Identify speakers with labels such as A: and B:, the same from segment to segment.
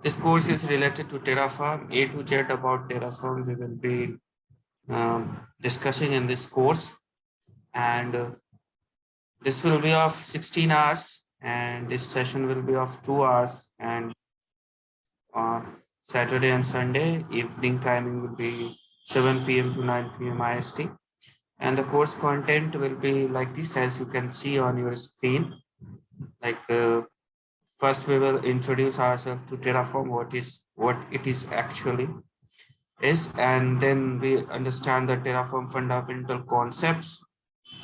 A: This course is related to Terraform. A to Z about Terraform we will be discussing in this course, and this will be of 16 hours, and this session will be of 2 hours, and Saturday and Sunday evening timing will be 7 p.m. to 9 p.m. IST. And the course content will be like this, as you can see on your screen. Like first we will introduce ourselves to Terraform, what it is actually is, and then we understand the Terraform fundamental concepts.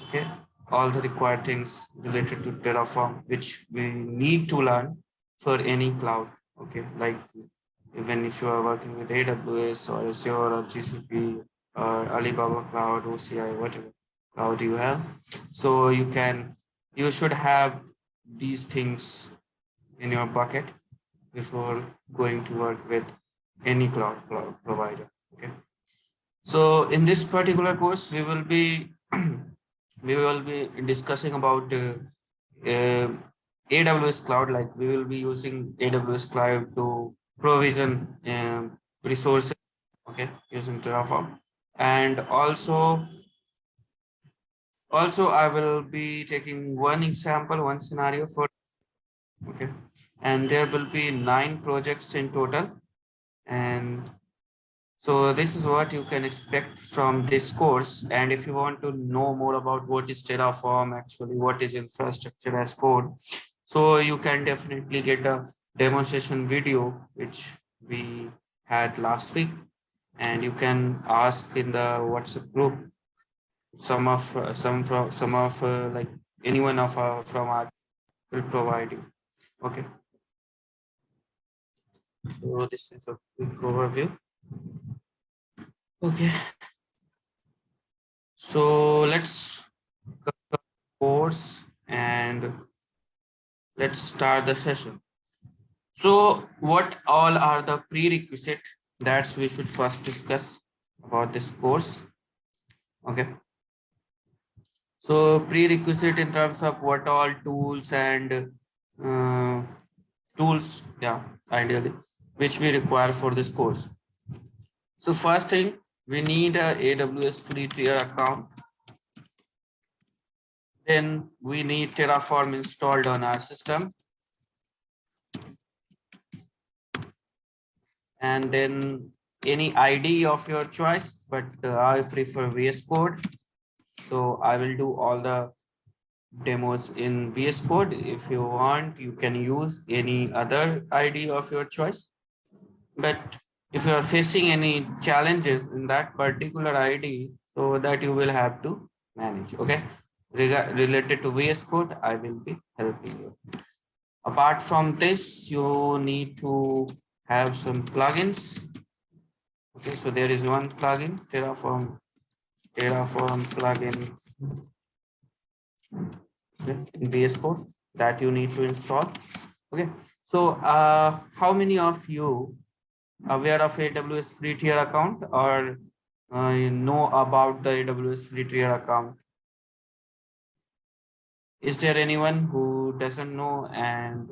A: Okay, all the required things related to Terraform which we need to learn for any cloud. Okay, like even if you are working with AWS or Azure or GCP or Alibaba Cloud, OCI, whatever cloud you have, so you should have these things in your bucket before going to work with any cloud provider. Okay, so in this particular course we will be discussing about AWS cloud. Like we will be using AWS cloud to provision resources, okay, using Terraform. And also I will be taking one example, one scenario for, okay, and there will be 9 projects in total. And so this is what you can expect from this course. And if you want to know more about what is Terraform, actually what is infrastructure as code, so you can definitely get a demonstration video which we had last week, and you can ask in the WhatsApp group. Some of like anyone of from our will provide you. Okay, so this is a quick overview. Okay, so let's course and let's start the session. So what all are the prerequisites that we should first discuss about this course? Okay, so prerequisite in terms of what all tools and tools, yeah, ideally, which we require for this course. So first thing, we need a AWS free tier account. Then we need Terraform installed on our system. And then any ID of your choice, but I prefer VS Code. So I will do all the demos in VS Code. If you want, you can use any other ID of your choice. But if you are facing any challenges in that particular ID, so that you will have to manage. Okay, related to VS Code, I will be helping you. Apart from this, you need to have some plugins. Okay, so there is one plugin, Terraform plugin in VS Code that you need to install. Okay, so how many of you aware of AWS free tier account, or you know about the AWS free tier account? Is there anyone who doesn't know and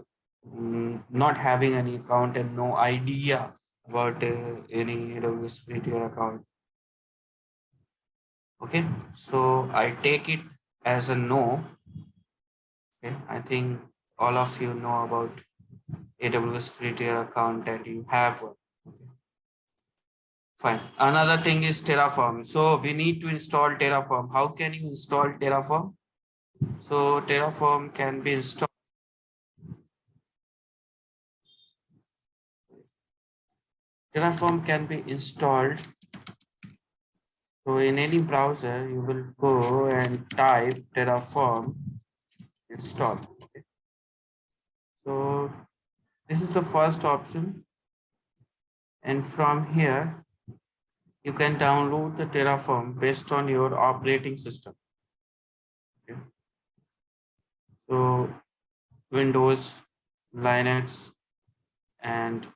A: not having any account and no idea about any AWS free tier account? Okay, so I take it as a no. Okay, I think all of you know about AWS free tier account and you have one. Okay. Fine. Another thing is Terraform. So we need to install Terraform. How can you install Terraform? So Terraform can be installed. Terraform can be installed. So in any browser, you will go and type Terraform install. Okay. So this is the first option. And from here, you can download the Terraform based on your operating system. Okay. So Windows, Linux, and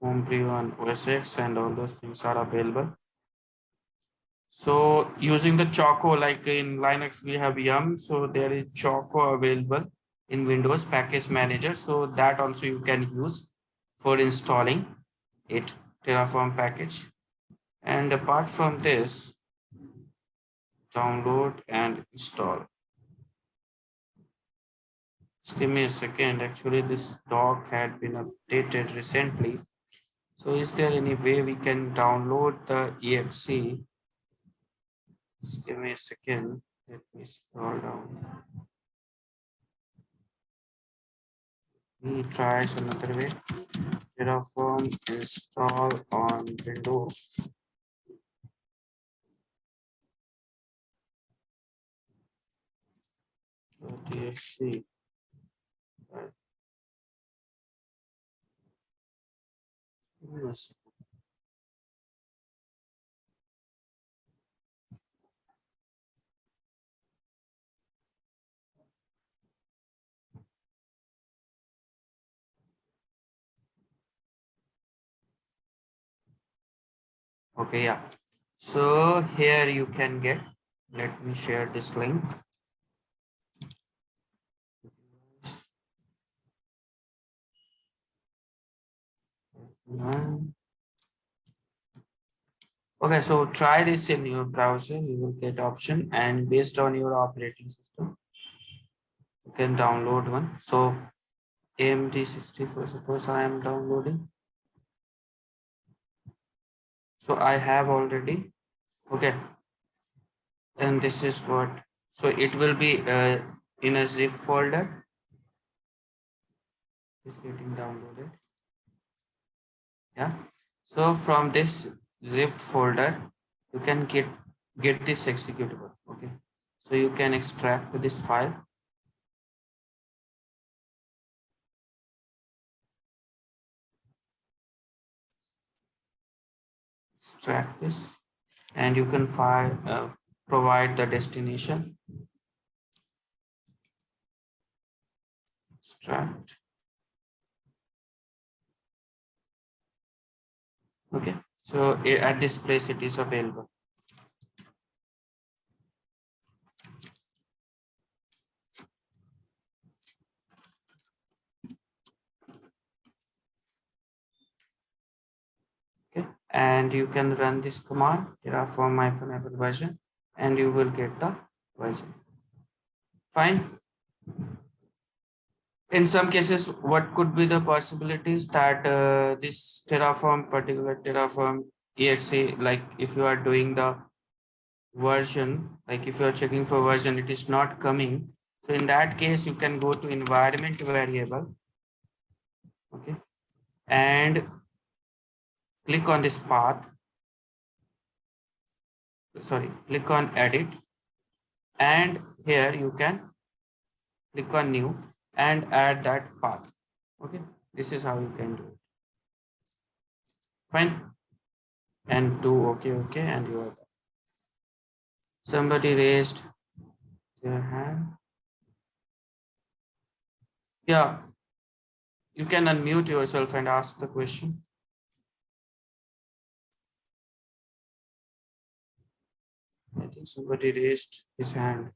A: Homebrew and OS X and all those things are available. So using the Choco, like in Linux, we have Yum. So there is Choco available in Windows Package Manager. So that also you can use for installing it, Terraform package. And apart from this, download and install. Just give me a second. Actually, this doc had been updated recently. So is there any way we can download the exe? Just give me a second. Let me scroll down. We try another way. Terraform install on Windows. .exe. Yes. Okay, yeah. So here you can get, let me share this link. Okay, so try this in your browser, you will get option, and based on your operating system, you can download one. So AMD 64, suppose I am downloading. So I have already, okay. And this is what, so it will be in a zip folder. It's getting downloaded. Yeah. So from this zip folder, you can get this executable. Okay. So you can extract this file. Extract this, and you can provide the destination. Extract. Okay. So at this place it is available. Okay, and you can run this command terraform -f version, and you will get the version. Fine. In some cases, what could be the possibilities that this particular Terraform exe, like if you are doing the version, like if you are checking for version, it is not coming. So in that case, you can go to environment variable. Okay, and click on this path. Sorry, click on edit, and here you can click on new and add that path. Okay, this is how you can do it. Fine, and do okay, and you are done. Somebody raised their hand. Yeah, you can unmute yourself and ask the question. I think somebody raised his hand.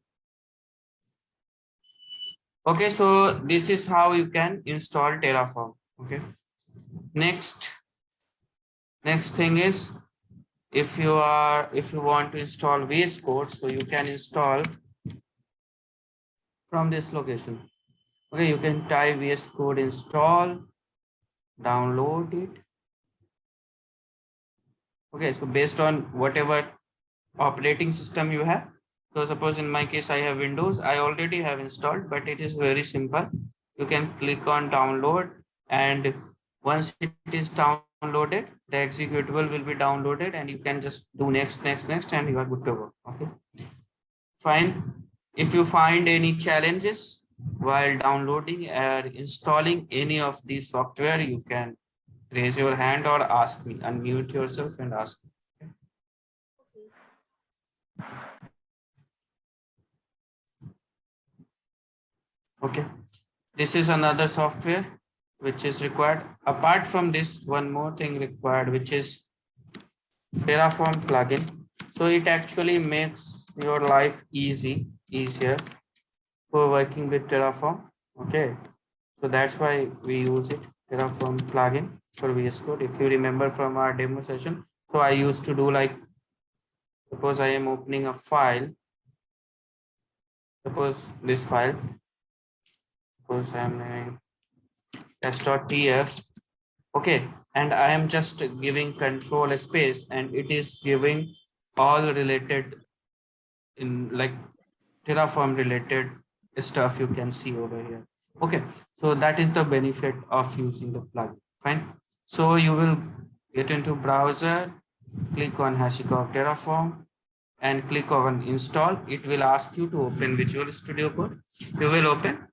A: Okay, so this is how you can install Terraform. Okay. Next thing is, if you want to install VS Code, so you can install from this location. Okay, you can type VS Code install, download it. Okay, so based on whatever operating system you have. So suppose in my case I have Windows, I already have installed, but it is very simple. You can click on download, and once it is downloaded, the executable will be downloaded, and you can just do next, and you are good to go. Okay, fine. If you find any challenges while downloading or installing any of these software, you can raise your hand or ask me, unmute yourself and ask me. Okay, this is another software which is required. Apart from this, one more thing required, which is Terraform plugin. So it actually makes your life easier for working with Terraform. Okay, so that's why we use it. Terraform plugin for VS Code. If you remember from our demo session, so I used to do like, suppose I am opening a file, suppose this file, suppose I am naming test.tf, okay, and I am just giving control space, and it is giving all related in like Terraform related stuff you can see over here. Okay, so that is the benefit of using the plugin. Fine. So you will get into browser, click on HashiCorp Terraform, and click on install. It will ask you to open Visual Studio Code. You will open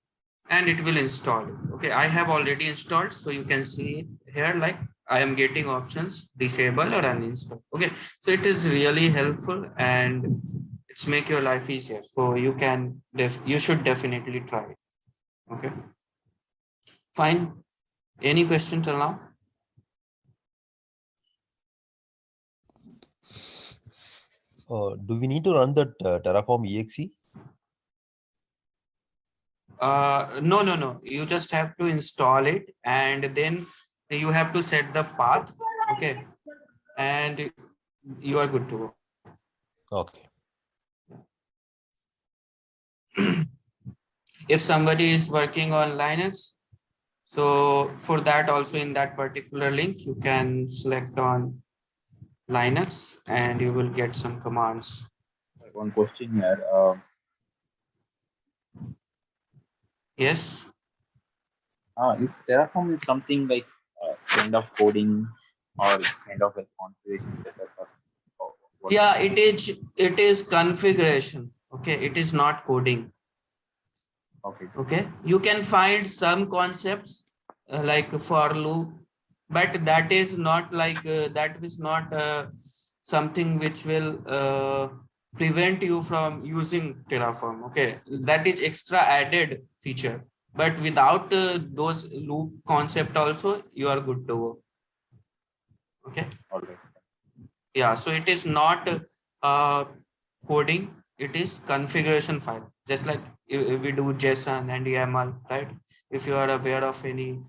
A: and it will install. Okay, I have already installed, so you can see here like I am getting options disable or uninstall. Okay, so it is really helpful and it's make your life easier. So you can you should definitely try it. Okay, fine. Any question till now?
B: Do we need to run that Terraform exe?
A: No. You just have to install it and then you have to set the path. Okay, and you are good to go.
B: Okay.
A: If somebody is working on Linux, so for that also in that particular link, you can select on Linux and you will get some commands.
C: One question here.
A: Yes.
C: Is Terraform is something like kind of coding or kind of like configuration setup? Or
A: Yeah, it is configuration. Okay, it is not coding.
C: Okay.
A: Okay, you can find some concepts like for loop, but that is not like that is not something which will prevent you from using Terraform. Okay, that is extra added feature, but without those loop concept also you are good to go. Okay.
C: All right.
A: Yeah, so it is not coding, it is configuration file, just like if we do JSON and YAML, right? If you are aware of any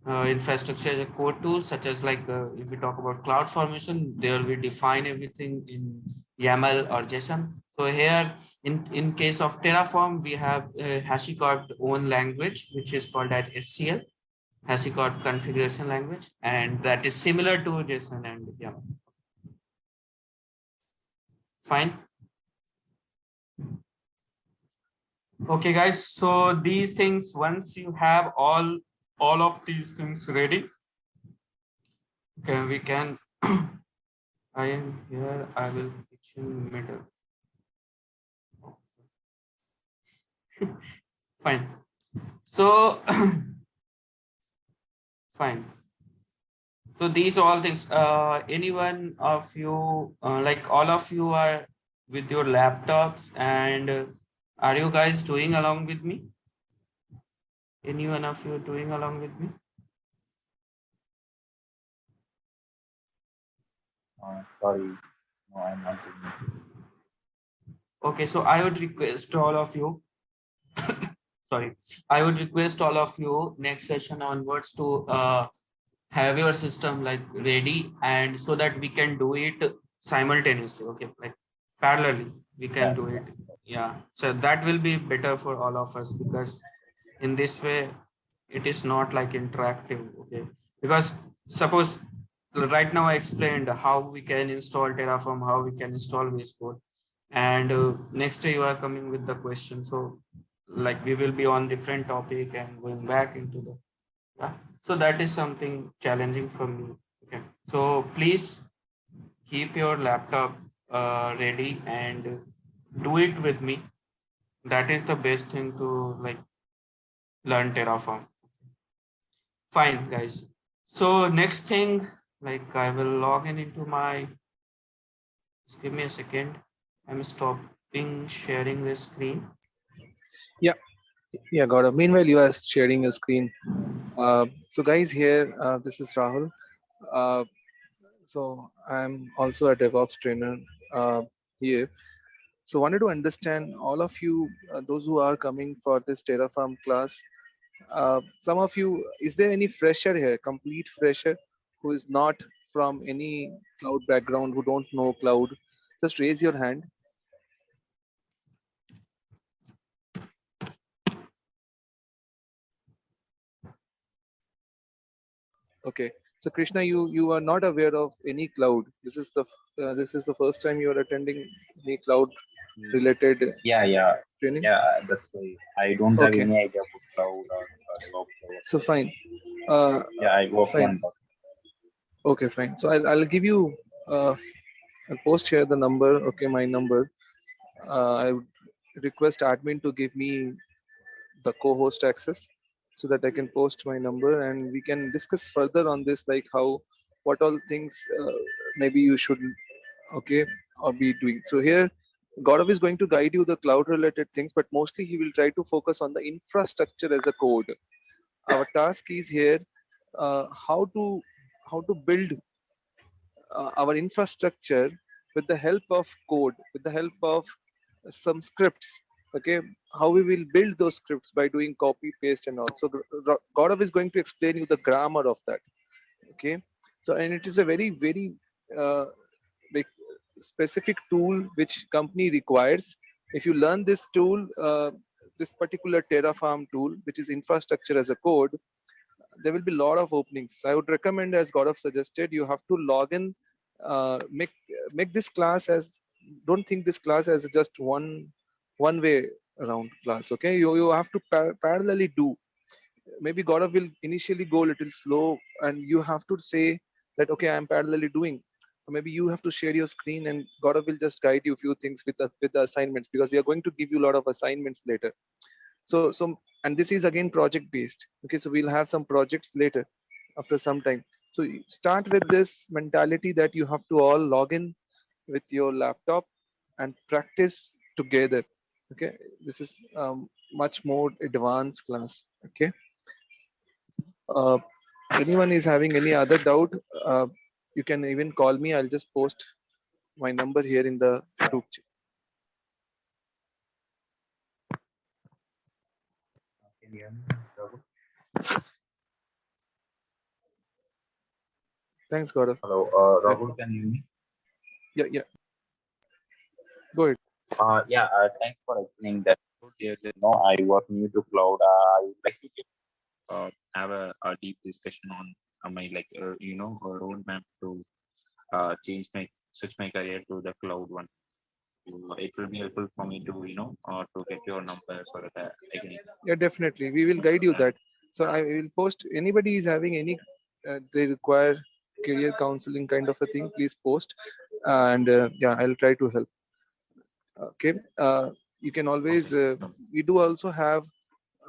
A: infrastructure as a code tool, such as like if we talk about cloud formation, there we define everything in YAML or JSON. So here in case of Terraform, we have HashiCorp own language, which is called as HCL, HashiCorp configuration language, and that is similar to JSON and YAML. Fine. Okay, guys. So these things, once you have all of these things ready, okay, we can. I am here. I will pitch in middle. Fine. So fine. So these all things. Anyone of you, like all of you, are with your laptops, and are you guys doing along with me? Any one of you doing along with me?
C: Sorry, no, I'm not doing it.
A: Okay, so I would request all of you. Sorry, I would request all of you next session onwards to have your system like ready, and so that we can do it simultaneously. Okay, like parallelly, we can do it. Yeah, so that will be better for all of us, because in this way it is not like interactive. Okay, because suppose right now I explained how we can install Terraform, how we can install VS Code, and next day you are coming with the question. So like we will be on different topic and going back into the, yeah. So that is something challenging for me. Okay, so please keep your laptop ready and do it with me. That is the best thing to like learn Terraform. Fine, guys. So next thing, like I will log in into my, just give me a second. I'm stopping sharing the screen.
D: Yeah, got it. Meanwhile, you are sharing a screen. So guys, here, this is Rahul. So I'm also a DevOps trainer here. So wanted to understand all of you, those who are coming for this Terraform class, Some of you, is there any fresher here, complete fresher, who is not from any cloud background, who don't know cloud? Just raise your hand. Okay, so Krishna, you are not aware of any cloud. This is the first time you are attending any cloud related
C: Yeah, yeah,
D: training.
C: yeah. That's why I don't have
D: Okay,
C: any idea about cloud or DevOps or
D: so
C: whatever.
D: fine. Uh,
C: Yeah, I worked
D: Fine.
C: on that.
D: Okay, fine. So I'll give you. I'll post here the number. Okay, my number. I would request admin to give me the co-host access so that I can post my number and we can discuss further on this, like how, what all things maybe you should, okay, or be doing. So here, Gaurav is going to guide you the cloud related things, but mostly he will try to focus on the infrastructure as a code. Our task is here how to build our infrastructure with the help of code, with the help of some scripts. Okay, how we will build those scripts by doing copy paste and all. So Gaurav is going to explain you the grammar of that. Okay, so and it is a very uh, like specific tool which company requires. If you learn this tool, this particular Terraform tool, which is infrastructure as a code, there will be a lot of openings. I would recommend, as Gaurav suggested, you have to log in, make this class as, don't think this class as just one way around class. Okay, you have to parallelly do. Maybe Gaurav will initially go a little slow, and you have to say that okay, I'm parallelly doing. Or maybe you have to share your screen, and Gaurav will just guide you a few things with the assignments, because we are going to give you a lot of assignments later. So and this is again project based. Okay, so we'll have some projects later after some time. So you start with this mentality that you have to all log in with your laptop and practice together. Okay, this is much more advanced class. Okay, uh, anyone is having any other doubt, uh, you can even call me. I'll just post my number here in the group chat.
C: Can you hear me, Rahul?
D: Thanks, Gaurav.
C: Hello,
D: Yeah,
C: Rahul, can you hear me?
D: yeah, go ahead.
C: Yeah, thanks for explaining that. Yeah, no, I was new to cloud. I would like to have a deep discussion on my roadmap to change my switch my career to the cloud one. It will be helpful for me to to get your number so that I can.
D: Yeah, definitely. We will guide you
C: Uh,
D: that. So I will post, anybody is having any, they require career counseling kind of a thing, please post. And yeah, I'll try to help. Okay. You can
C: okay.
D: always, we do also have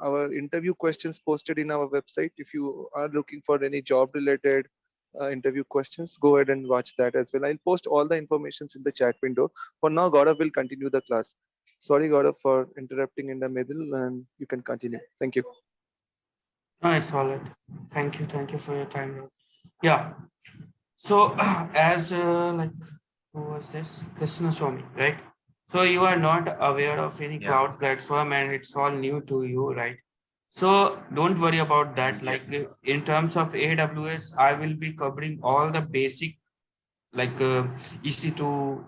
D: our interview questions posted in our website. If you are looking for any job related interview questions, go ahead and watch that as well. I'll post all the informations in the chat window. For now, Gaurav will continue the class. Sorry, Gaurav, for interrupting in the middle, and you can continue. Thank you.
A: No, it's all right. Thank you for your time. Yeah. So as like who was this? Krishna Swami, right? So you are not aware of any
C: Yeah.
A: cloud platform and it's all new to you, right? So don't worry about that. Like
C: Yes.
A: in terms of AWS, I will be covering all the basic like EC2,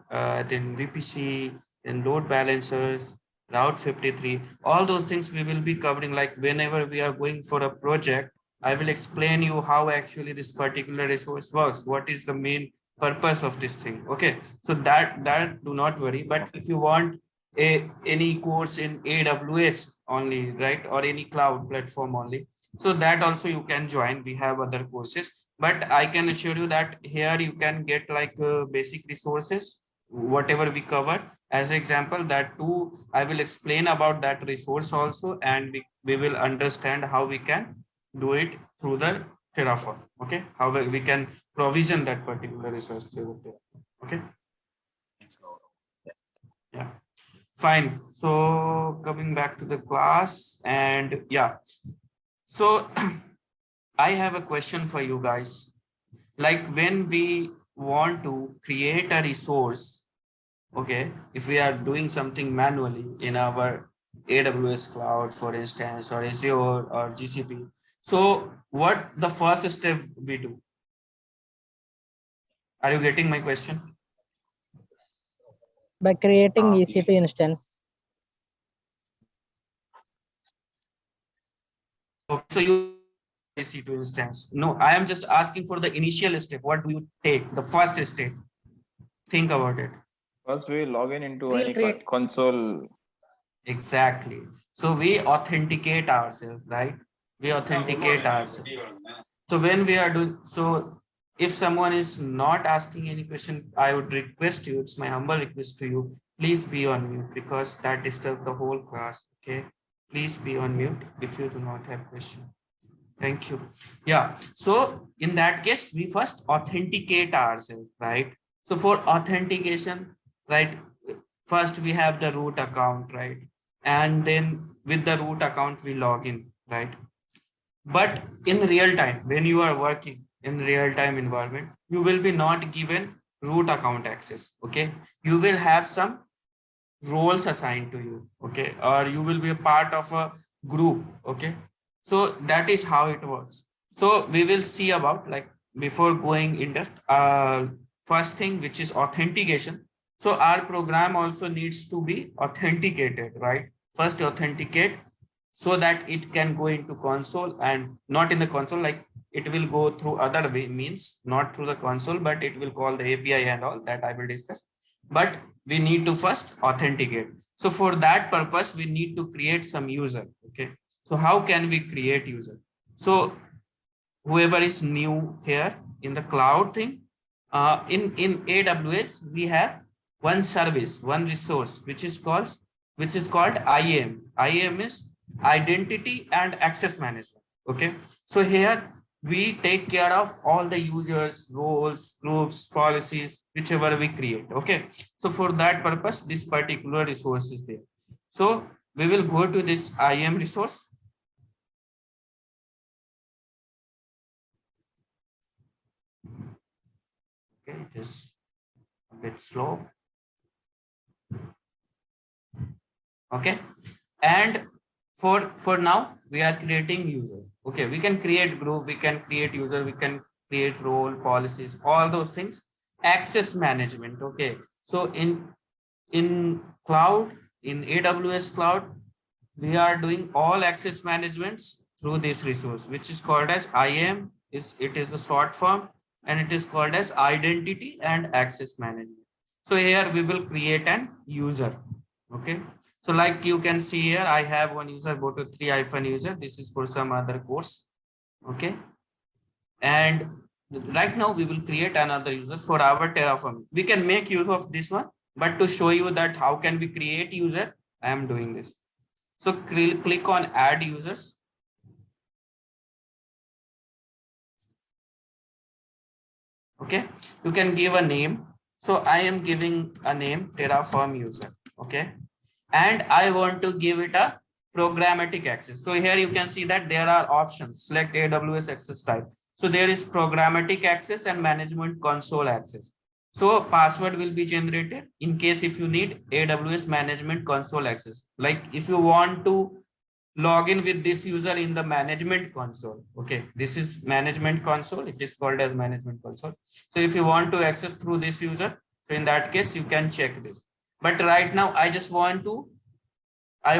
A: then VPC, then load balancers, Route 53, all those things we will be covering. Like whenever we are going for a project, I will explain you how actually this particular resource works. What is the main purpose of this thing? Okay, so that do not worry. But if you want any course in AWS only, right, or any cloud platform only, so that also you can join. We have other courses, but I can assure you that here you can get like basic resources, whatever we cover. As example, that too, I will explain about that resource also, and we will understand how we can do it through the Terraform. Okay, how we can provision that particular resource through Terraform. Okay.
C: Thanks, Rahul. Yeah.
A: Yeah. Fine. So coming back to the class, and yeah. So I have a question for you guys. Like when we want to create a resource, okay, if we are doing something manually in our AWS cloud, for instance, or Azure or GCP. So what the first step we do? Are you getting my question?
E: By creating
C: Ah,
E: EC2 instance.
A: Okay, so you EC2 instance. No, I am just asking for the initial step. What do you take? The first step. Think about it.
F: First, we log in into
G: We'll
F: any
G: create.
F: console.
A: Exactly. So we authenticate ourselves, right? We authenticate ourselves. So when we are doing, so if someone is not asking any question, I would request you, it's my humble request to you, please be on mute because that disturbs the whole class. Okay. Please be on mute if you do not have question. Thank you. Yeah. So in that case, we first authenticate ourselves, right? So for authentication, right? First we have the root account, right? And then with the root account, we log in, right? But in real time, when you are working in real time environment, you will be not given root account access. Okay. You will have some roles assigned to you. Okay. Or you will be a part of a group. Okay. So that is how it works. So we will see about, like, before going in depth, first thing, which is authentication. So our program also needs to be authenticated, right? First authenticate so that it can go into console, and not in the console, like it will go through other way, means not through the console, but it will call the API and all that I will discuss. But we need to first authenticate. So for that purpose, we need to create some user. Okay. So how can we create user? So whoever is new here in the cloud thing, in AWS, we have one service, one resource, which is called IAM. IAM is identity and access management. Okay. So here we take care of all the users, roles, groups, policies, whichever we create. Okay. So for that purpose, this particular resource is there. So we will go to this IAM resource. Okay, it is a bit slow. Okay. And for now, we are creating user. Okay, we can create group, we can create user, we can create role, policies, all those things. Access management. Okay. So in cloud, in AWS cloud, we are doing all access managements through this resource, which is called as IAM. It is the short form, and it is called as identity and access management. So here we will create an user. Okay. So like you can see here, I have one user, go to 3-user. This is for some other course. Okay. And right now we will create another user for our Terraform. We can make use of this one, but to show you that how can we create user, I am doing this. So click on add users. Okay. You can give a name. So I am giving a name Terraform user. Okay. And I want to give it a programmatic access. So here you can see that there are options. Select AWS access type. So there is programmatic access and management console access. So password will be generated in case if you need AWS management console access. Like if you want to log in with this user in the management console. Okay, this is management console. It is called as management console. So if you want to access through this user, so in that case, you can check this. But right now, I just want my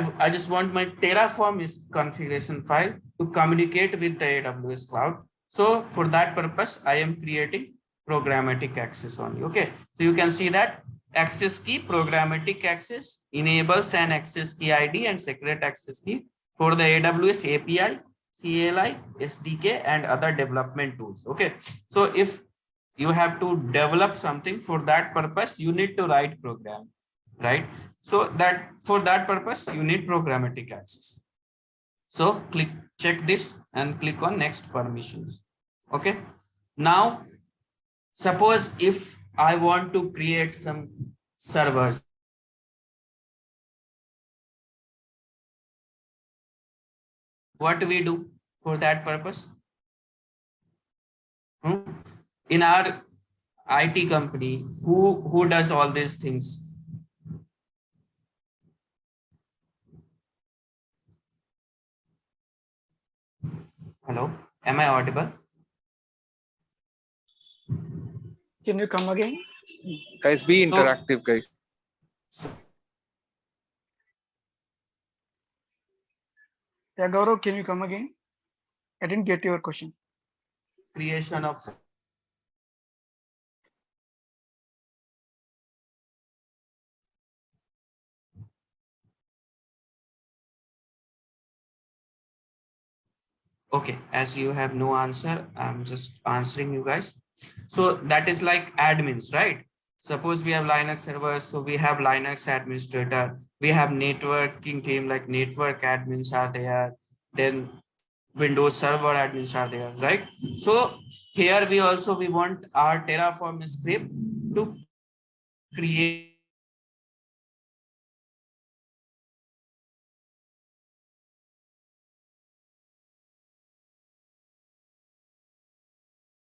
A: Terraform configuration file to communicate with the AWS cloud. So for that purpose, I am creating programmatic access only. Okay, so you can see that access key, programmatic access enables an access key ID and secret access key for the AWS API, CLI, SDK, and other development tools. Okay, so if you have to develop something, for that purpose, you need to write program, right? So that for that purpose, you need programmatic access. So check this and click on next permissions. Okay. Now, suppose if I want to create some servers. What do we do for that purpose? In our IT company, who does all these things? Hello, am I audible?
E: Can you come again?
D: Guys, be
A: So,
D: interactive, guys.
E: Yeah, Gaurav, can you come again? I didn't get your question.
A: creation of okay, as you have no answer, I'm just answering you guys. So that is like admins, right? Suppose we have Linux servers, so we have Linux administrator, we have networking team, like network admins are there, then Windows server admins are there, right? So here we want our Terraform script to create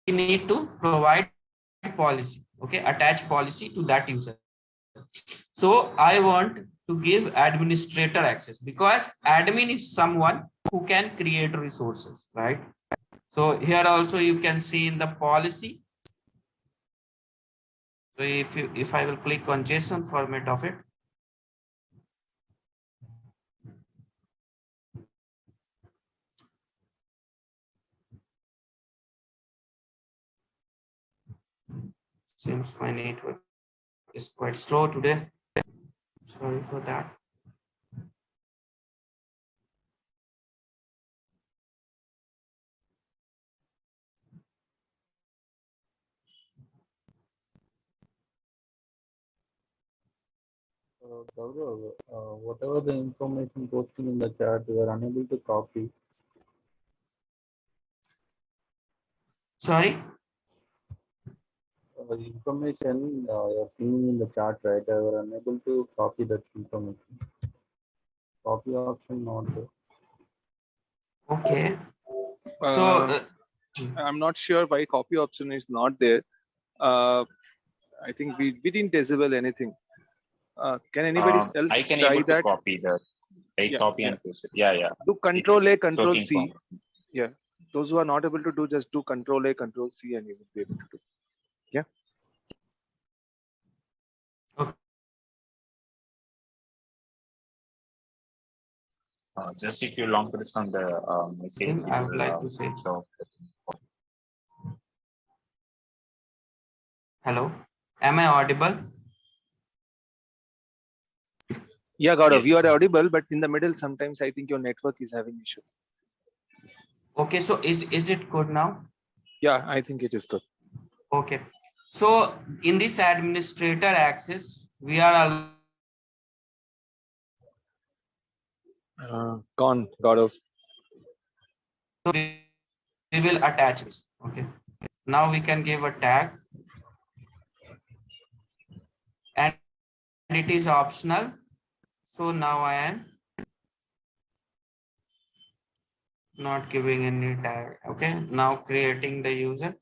A: we need to provide policy, okay, attach policy to that user. So I want to give administrator access because admin is someone who can create resources, right? So here also you can see in the policy. So if I will click on JSON format of it, seems my network is quite slow today. Sorry for that.
G: Gaurav, whatever the information posted in the chat, we are unable to copy.
A: Sorry.
G: The information you're seeing in the chat, right? We are unable to copy that information. Copy option not there.
A: Okay. So
D: I'm not sure why copy option is not there. I think we didn't disable anything. Can anybody else
C: I can
D: try
C: able
D: that?
C: to copy that. I copy and paste it. Yeah.
D: Do Control A,
C: It's
D: Control
C: working
D: C.
C: for me.
D: Yeah. Those who are not able to do, just do Control A, Control C, and you will be able to do. Yeah.
C: Just if you long press on the message,
A: thing I would like to say.
C: show the thing.
A: Hello, am I audible?
D: Yeah, Gaurav, you
C: Yes.
D: are audible, but in the middle, sometimes I think your network is having issue.
A: Okay, so is it good now?
D: Yeah, I think it is good.
A: Okay, so in this administrator access, we are
D: Gone, Gaurav.
A: so we will attach this. Okay, now we can give a tag, and it is optional. So now I am not giving any tag. Okay, now creating the user.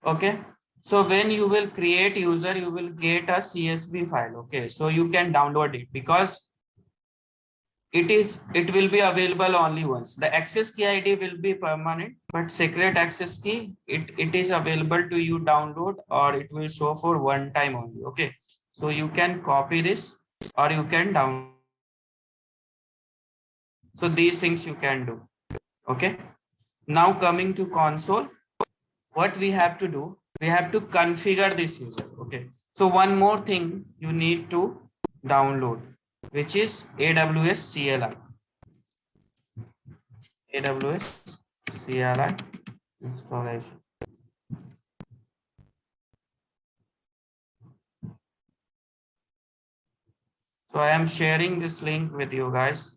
A: Okay, so when you will create user, you will get a CSV file. Okay, so you can download it because it will be available only once. The access key ID will be permanent, but secret access key it is available to you download, or it will show for one time only. Okay, so you can copy this or you can download. So these things you can do. Okay, now coming to console, what we have to do, we have to configure this user. Okay, so one more thing you need to download, which is AWS CLI. AWS CLI installation. So I am sharing this link with you guys.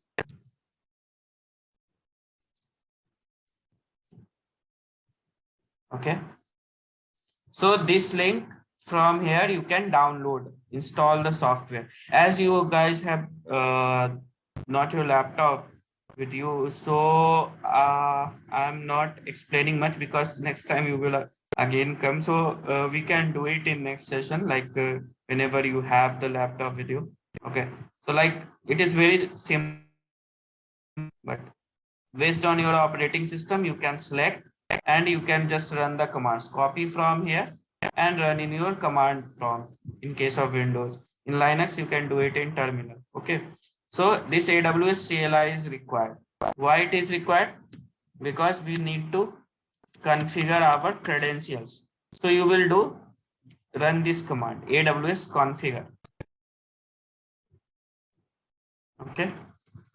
A: Okay, so this link, from here you can download, install the software. As you guys have not your laptop with you, so I'm not explaining much because next time you will again come. So we can do it in next session, like whenever you have the laptop with you. Okay, so like it is very simple. but based on your operating system, you can select and you can just run the commands, copy from here and run in your command prompt in case of Windows. In Linux, you can do it in terminal. Okay. So this AWS CLI is required. Why it is required? Because we need to configure our credentials. So you will do run this command, AWS configure. Okay.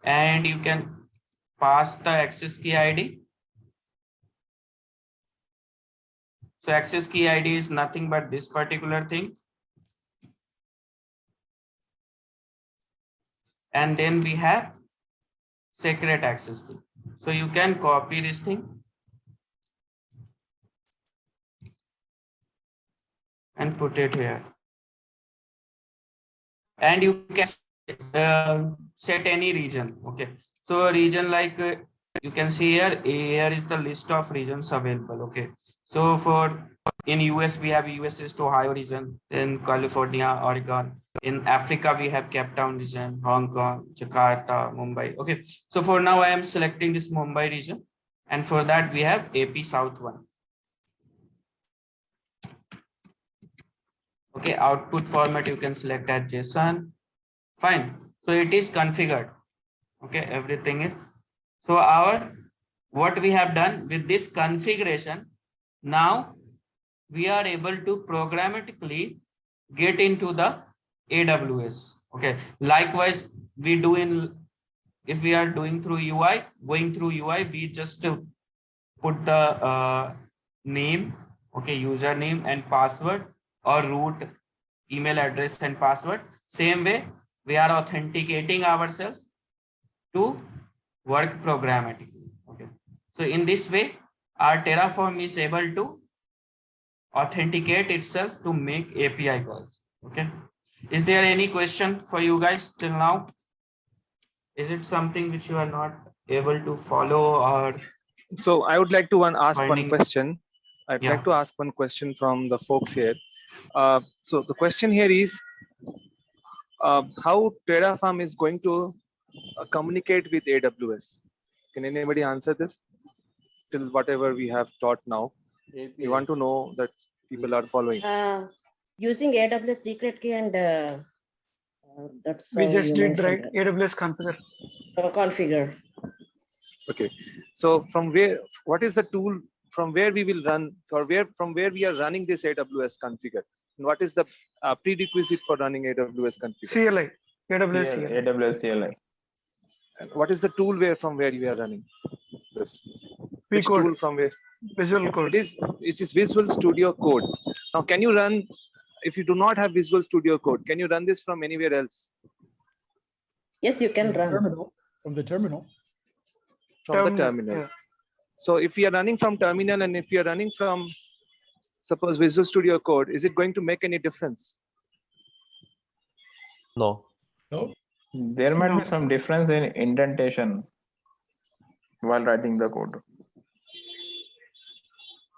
A: And you can pass the access key ID. So access key ID is nothing but this particular thing. And then we have secret access key. So you can copy this thing and put it here. And you can set any region. Okay. So a region like you can see here is the list of regions available. Okay. So for in US, we have US East Ohio region, in California, Oregon. In Africa, we have Cape Town region, Hong Kong, Jakarta, Mumbai. Okay. So for now, I am selecting this Mumbai region. And for that, we have AP South 1. Okay, output format you can select as JSON. Fine. So it is configured. Okay, everything is. So what we have done with this configuration, now we are able to programmatically get into the AWS. Okay. Likewise, we do if we are doing through UI, we just put the name, okay, username and password, or root email address and password. Same way, we are authenticating ourselves to work programmatically. Okay. So in this way, our Terraform is able to authenticate itself to make API calls. Okay. Is there any question for you guys till now? Is it something which you are not able to follow, or?
D: So I would like to ask one
A: Finding-
D: question. I'd like to ask one question from the folks here. So the question here is how Terraform is going to communicate with AWS. Can anybody answer this? Till whatever we have taught now, we want to know that people are following.
H: Using AWS secret key and that's
E: We
H: how
E: just
H: you
E: did right.
H: mentioned,
E: AWS configure.
H: configure.
D: Okay. So from where? What is the tool from where we will run, or from where we are running this AWS configure? And what is the prerequisite for running AWS configure?
E: CLI. AWS CLI.
F: AWS CLI.
D: And what is the tool from where you are running this?
E: We
D: Which
E: code.
D: tool from where?
E: Visual Code.
D: It is Visual Studio Code. Now, can you run, if you do not have Visual Studio Code, can you run this from anywhere else?
H: Yes, you can run.
I: From the terminal.
D: From the terminal.
E: Yeah.
D: So if we are running from terminal and if we are running from, suppose, Visual Studio Code, is it going to make any difference?
B: No.
I: No.
F: There might be some difference in indentation while writing the code.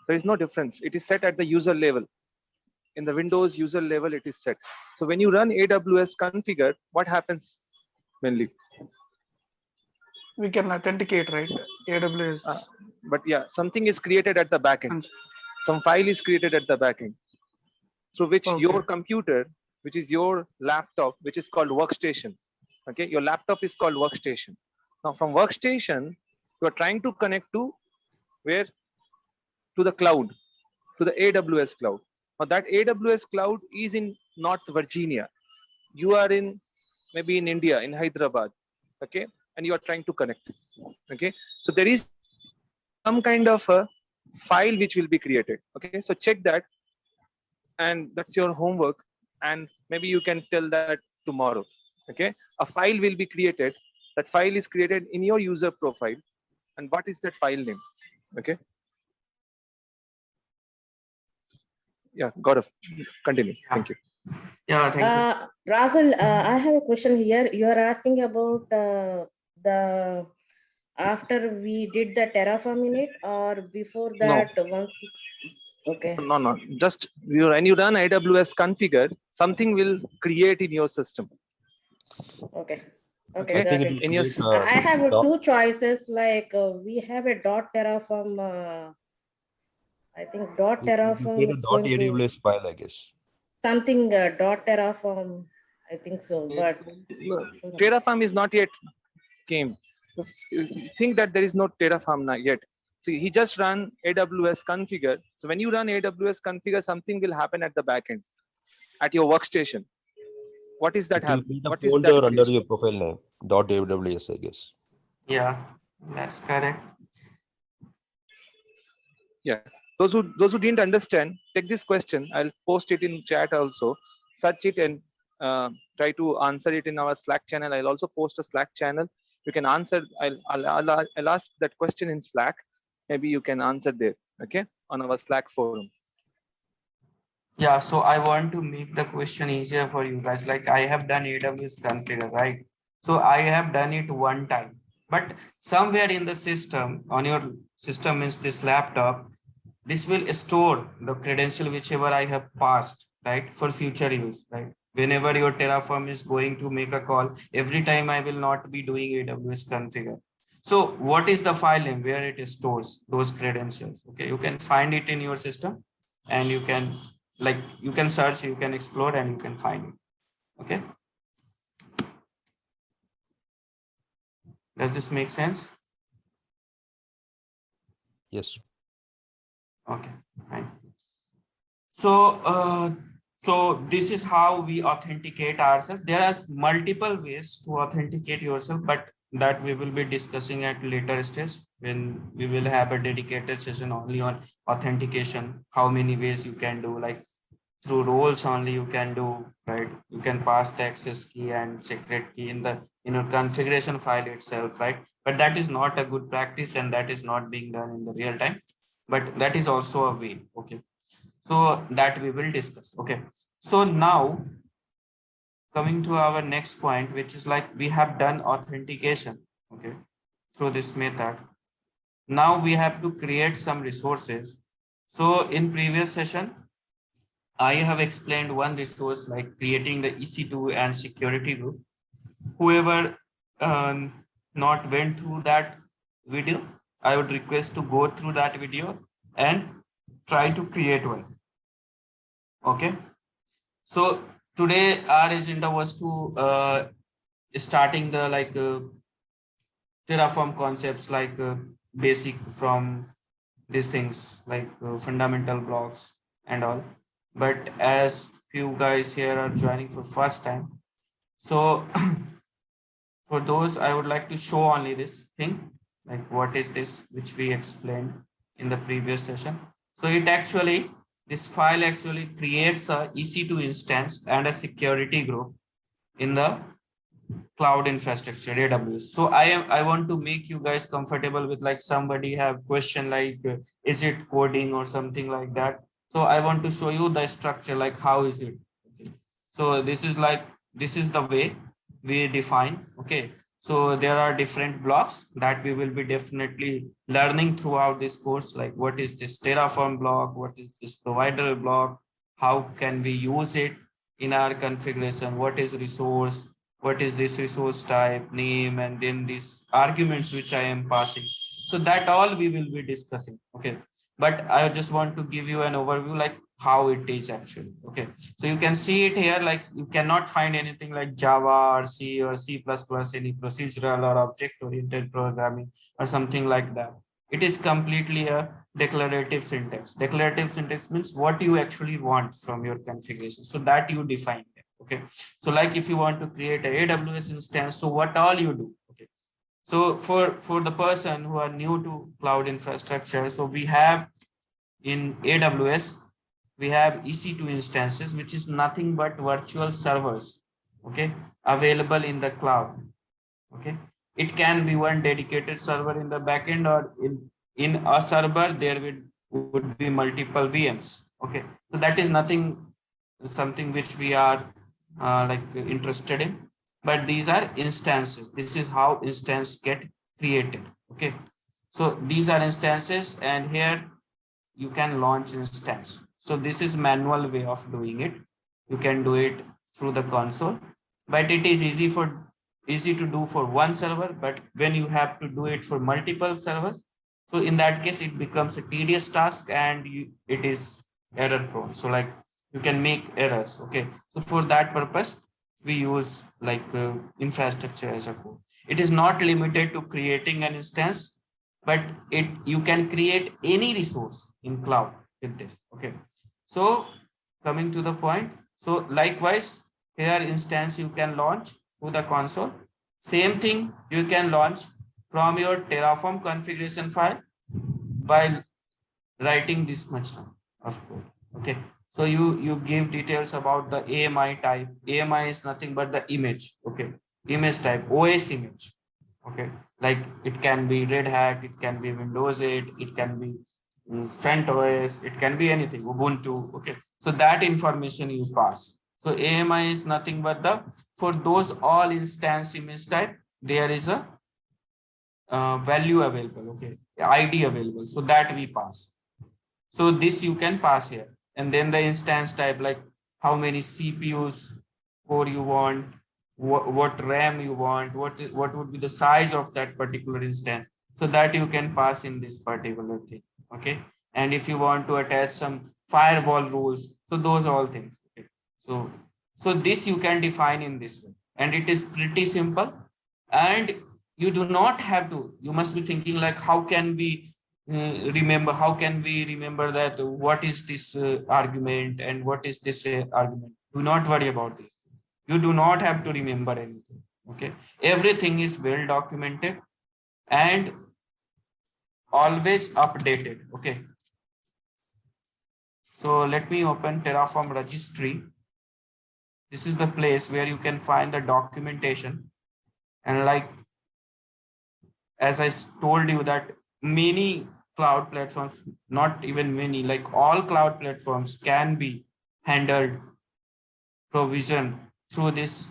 D: There is no difference. It is set at the user level. In the Windows user level, it is set. So when you run AWS configure, what happens mainly?
E: We can authenticate, right? AWS.
D: But yeah, something is created at the backend. Some file is created at the backend, through which your computer, which is your laptop, which is called workstation. Okay, your laptop is called workstation. Now from workstation, you are trying to connect to where? To the cloud, to the AWS cloud. Now that AWS cloud is in North Virginia. You are maybe in India, in Hyderabad. Okay, and you are trying to connect. Okay, so there is some kind of a file which will be created. Okay, so check that, and that's your homework, and maybe you can tell that tomorrow. Okay, a file will be created. That file is created in your user profile, and what is that file name? Okay. Yeah, Gaurav, continue. Thank you.
A: Yeah, thank you.
H: Rahul, I have a question here. You are asking about the after we did the Terraform in it, or before that? Once. Okay.
D: No. Just when you run AWS configure, something will create in your system.
H: Okay. Okay,
B: I
H: got
B: think it
H: it.
B: will
D: In your
B: create
H: I have
B: dot.
H: two choices. Like we have a dot Terraform. I think dot
B: It will create
H: Terraform.
B: a
H: It's
B: dot
H: going to
B: AWS file, I guess.
H: something dot Terraform. I think so, but
D: no,
H: not sure.
D: Terraform is not yet came. You think that there is no Terraform not yet. So he just run AWS configure. So when you run AWS configure, something will happen at the backend at your workstation. What is that
B: It will
D: happening?
B: create a
D: What is that
B: folder under
D: creation?
B: your profile name, dot AWS, I guess.
A: Yeah, that's correct.
D: Yeah. Those who didn't understand, take this question. I'll post it in chat also. Search it and try to answer it in our Slack channel. I'll also post a Slack channel. You can answer. I'll ask that question in Slack. Maybe you can answer there. Okay, on our Slack forum.
A: Yeah, so I want to make the question easier for you guys. Like I have done AWS configure, right? So I have done it one time, but somewhere in the system, on your system means this laptop, this will store the credential whichever I have passed, right, for future use, right? Whenever your Terraform is going to make a call, every time I will not be doing AWS configure. So what is the file name where it stores those credentials? Okay, you can find it in your system and you can you can search, you can explore and you can find it. Okay. Does this make sense?
B: Yes.
A: Okay, fine. So this is how we authenticate ourselves. There are multiple ways to authenticate yourself, but that we will be discussing at later stage when we will have a dedicated session only on authentication. How many ways you can do, like through roles only you can do, right? You can pass the access key and secret key in your configuration file itself, right? But that is not a good practice and that is not being done in the real time. But that is also a way. Okay. So that we will discuss. Okay. So now coming to our next point, which is like we have done authentication, okay, through this method. Now we have to create some resources. So in previous session, I have explained one resource like creating the EC2 and security group. Whoever not went through that video, I would request to go through that video and try to create one. Okay. So today our agenda was to starting the Terraform concepts, basic from these things like fundamental blocks and all. But as few guys here are joining for first time, so for those I would like to show only this thing, like what is this, which we explained in the previous session. So this file actually creates a EC2 instance and a security group in the cloud infrastructure AWS. So I want to make you guys comfortable with, like, somebody have question like is it coding or something like that. So I want to show you the structure, like how is it. Okay. So this is the way we define. Okay. So there are different blocks that we will be definitely learning throughout this course, like what is this Terraform block, what is this provider block, how can we use it in our configuration, what is resource, what is this resource type, name, and then these arguments which I am passing. So that all we will be discussing. Okay. But I just want to give you an overview, like how it is actually. Okay. So you can see it here, like you cannot find anything like Java or C or C++, any procedural or object-oriented programming or something like that. It is completely a declarative syntax. Declarative syntax means what you actually want from your configuration. So that you define it. Okay. So like if you want to create a AWS instance, so what all you do. Okay. So for the person who are new to cloud infrastructure, so we have in AWS, we have EC2 instances, which is nothing but virtual servers, okay, available in the cloud. Okay. It can be one dedicated server in the backend, or in a server there would be multiple VMs. Okay. So that is something which we are interested in, but these are instances. This is how instance get created. Okay. So these are instances, and here you can launch instance. So this is manual way of doing it. You can do it through the console, but it is easy for easy to do for one server, but when you have to do it for multiple servers, so in that case, it becomes a tedious task and it is error prone. So like you can make errors. Okay. So for that purpose, we use like infrastructure as a code. It is not limited to creating an instance, but you can create any resource in cloud with this. Okay. So coming to the point. So likewise, here instance you can launch to the console. Same thing you can launch from your Terraform configuration file while writing this much of code. Okay. So you give details about the AMI type. AMI is nothing but the image. Okay. Image type, OS image. Okay. Like it can be Red Hat, it can be Windows 8, it can be CentOS, it can be anything, Ubuntu. Okay. So that information you pass. So AMI is nothing but for those all instance image type, there is a value available. Okay. ID available. So that we pass. So this you can pass here. And then the instance type, like how many CPUs core you want, what RAM you want, what would be the size of that particular instance. So that you can pass in this particular thing. Okay. And if you want to attach some firewall rules, so those all things. Okay. So this you can define in this way. And it is pretty simple. And you do not have to, you must be thinking like, how can we how can we remember that what is this argument and what is this argument? Do not worry about this. You do not have to remember anything. Okay. Everything is well documented and always updated. Okay. So let me open Terraform registry. This is the place where you can find the documentation. And like, as I told you that many cloud platforms, not even many, like all cloud platforms can be handled provision through this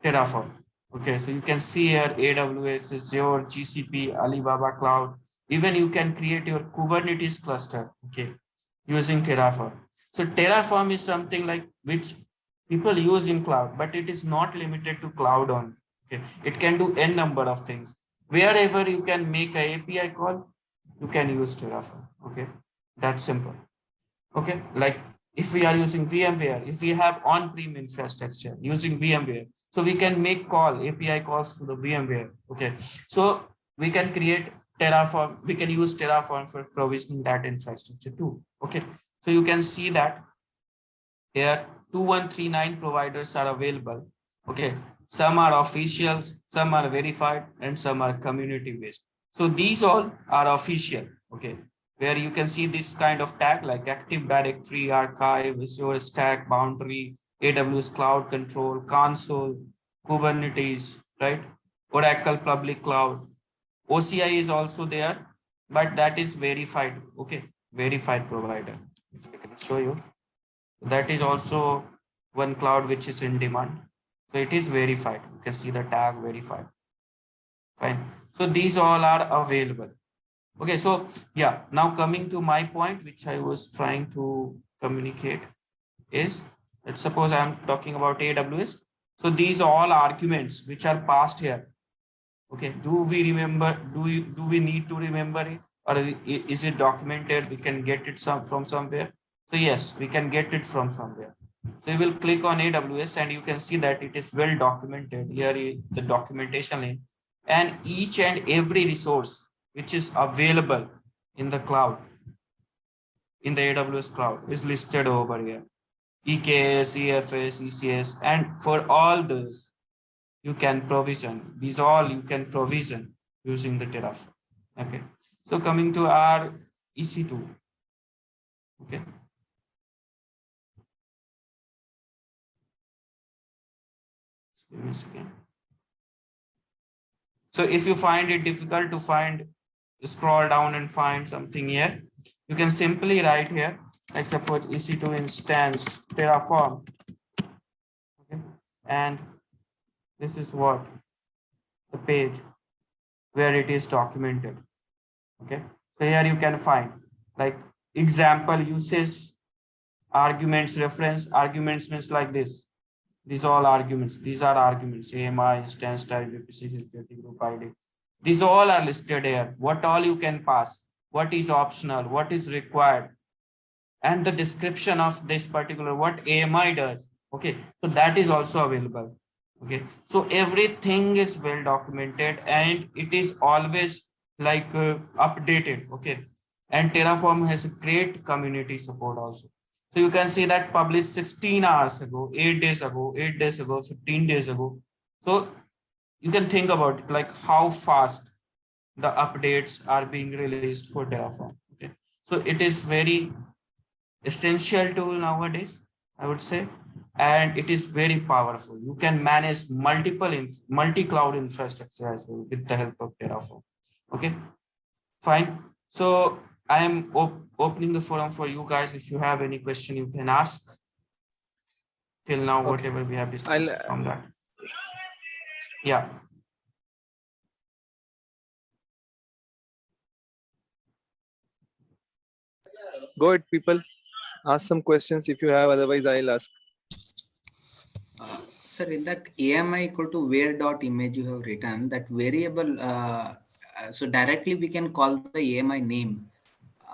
A: Terraform. Okay, so you can see here AWS, Azure, GCP, Alibaba Cloud. Even you can create your Kubernetes cluster, okay, using Terraform. So Terraform is something like which people use in cloud, but it is not limited to cloud on. Okay, it can do n number of things. Wherever you can make an API call, you can use Terraform. Okay, that's simple. Okay, like if we are using VMware, if we have on-prem infrastructure using VMware, so we can make API calls to the VMware. Okay, so we can create Terraform, we can use Terraform for provisioning that infrastructure too. Okay, so you can see that here 2139 providers are available. Okay, some are officials, some are verified, and some are community based. So these all are official. Okay, where you can see this kind of tag like Active Directory, Archive, Azure Stack, Boundary, AWS Cloud Control, Console, Kubernetes, right? Oracle Public Cloud. OCI is also there, but that is verified. Okay, verified provider. If I can show you, that is also one cloud which is in demand. So it is verified. You can see the tag verified. Fine. So these all are available. Okay, so yeah, now coming to my point, which I was trying to communicate is, let's suppose I'm talking about AWS. So these all arguments which are passed here. Okay, do we remember? Do we need to remember it, or is it documented? We can get it from somewhere. So yes, we can get it from somewhere. So you will click on AWS and you can see that it is well documented. Here is the documentation link, and each and every resource which is available in the cloud, in the AWS cloud, is listed over here. EKS, EFS, ECS, and for all those you can provision. These all you can provision using the Terraform. Okay. So coming to our EC2. Okay. Give me a second. So if you find it difficult to find, scroll down and find something here, you can simply write here, like suppose EC2 instance Terraform. Okay. And this is what the page where it is documented. Okay. So here you can find like example usage, arguments, reference arguments means like this. These all arguments. These are arguments. AMI, instance type, VPC security group ID. These all are listed here. What all you can pass, what is optional, what is required, and the description of this particular what AMI does. Okay, so that is also available. Okay, so everything is well documented and it is always like updated. Okay, and Terraform has a great community support also. So you can see that published 16 hours ago, 8 days ago, 8 days ago, 15 days ago. So you can think about it, like how fast the updates are being released for Terraform. Okay, so it is very essential tool nowadays, I would say, and it is very powerful. You can manage multi-cloud infrastructure as well with the help of Terraform. Okay, fine. So I am opening the forum for you guys. If you have any question, you can ask. Till now,
D: Okay.
A: whatever we have discussed from that. Yeah.
D: Go ahead, people. Ask some questions if you have, otherwise I'll ask.
I: Sir, in that AMI equal to where dot image you have written, that variable, so directly we can call the AMI name,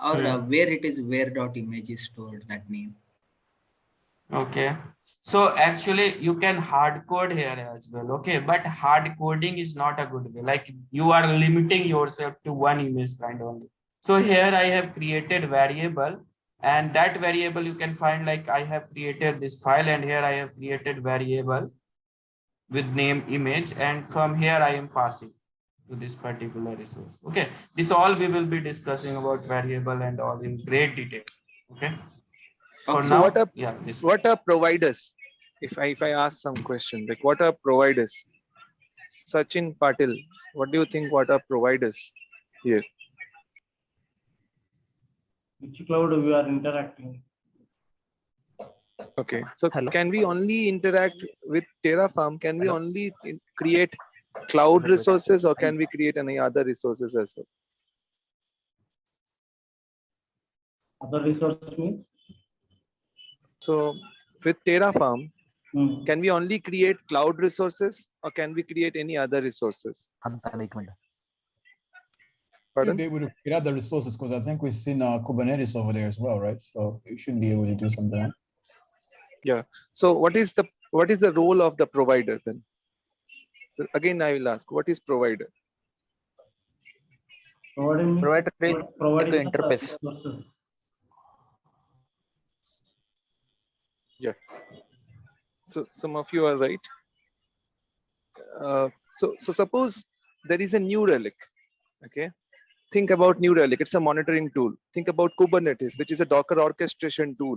I: or where it is where dot image is stored, that name.
A: Okay. So actually you can hard code here as well. Okay, but hard coding is not a good way. Like you are limiting yourself to one image kind only. So here I have created variable, and that variable you can find, like I have created this file, and here I have created variable with name image, and from here I am passing to this particular resource. Okay, this all we will be discussing about variable and all in great detail. Okay. For
D: So
A: now,
D: what are providers? If I ask some question, like what are providers? Sachin Patil, what do you think? What are providers here?
G: Which cloud we are interacting?
D: Okay, so can we only interact with Terraform? Can we only create cloud resources, or can we create any other resources as well?
G: Other resources means?
D: So with Terraform, can we only create cloud resources, or can we create any other resources? Pardon?
J: You'll be able to create other resources, because I think we've seen Kubernetes over there as well, right? So you should be able to do something.
D: Yeah. So what is the role of the provider then? So again, I will ask, what is provider?
G: Provider
K: interface.
D: Yeah. So some of you are right. So suppose there is a New Relic. Okay. Think about New Relic. It's a monitoring tool. Think about Kubernetes, which is a Docker orchestration tool.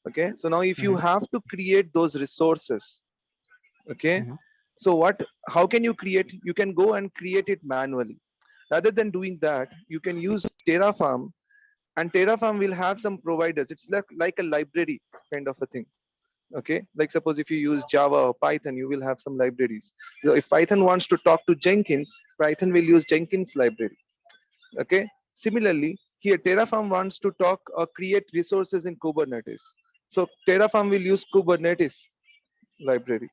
D: Okay. So now if you have to create those resources, okay. So how can you create? You can go and create it manually. Rather than doing that, you can use Terraform, and Terraform will have some providers. It's like a library kind of a thing. Okay, like suppose if you use Java or Python, you will have some libraries. So if Python wants to talk to Jenkins, Python will use Jenkins library. Okay, similarly here Terraform wants to talk or create resources in Kubernetes. So Terraform will use Kubernetes library.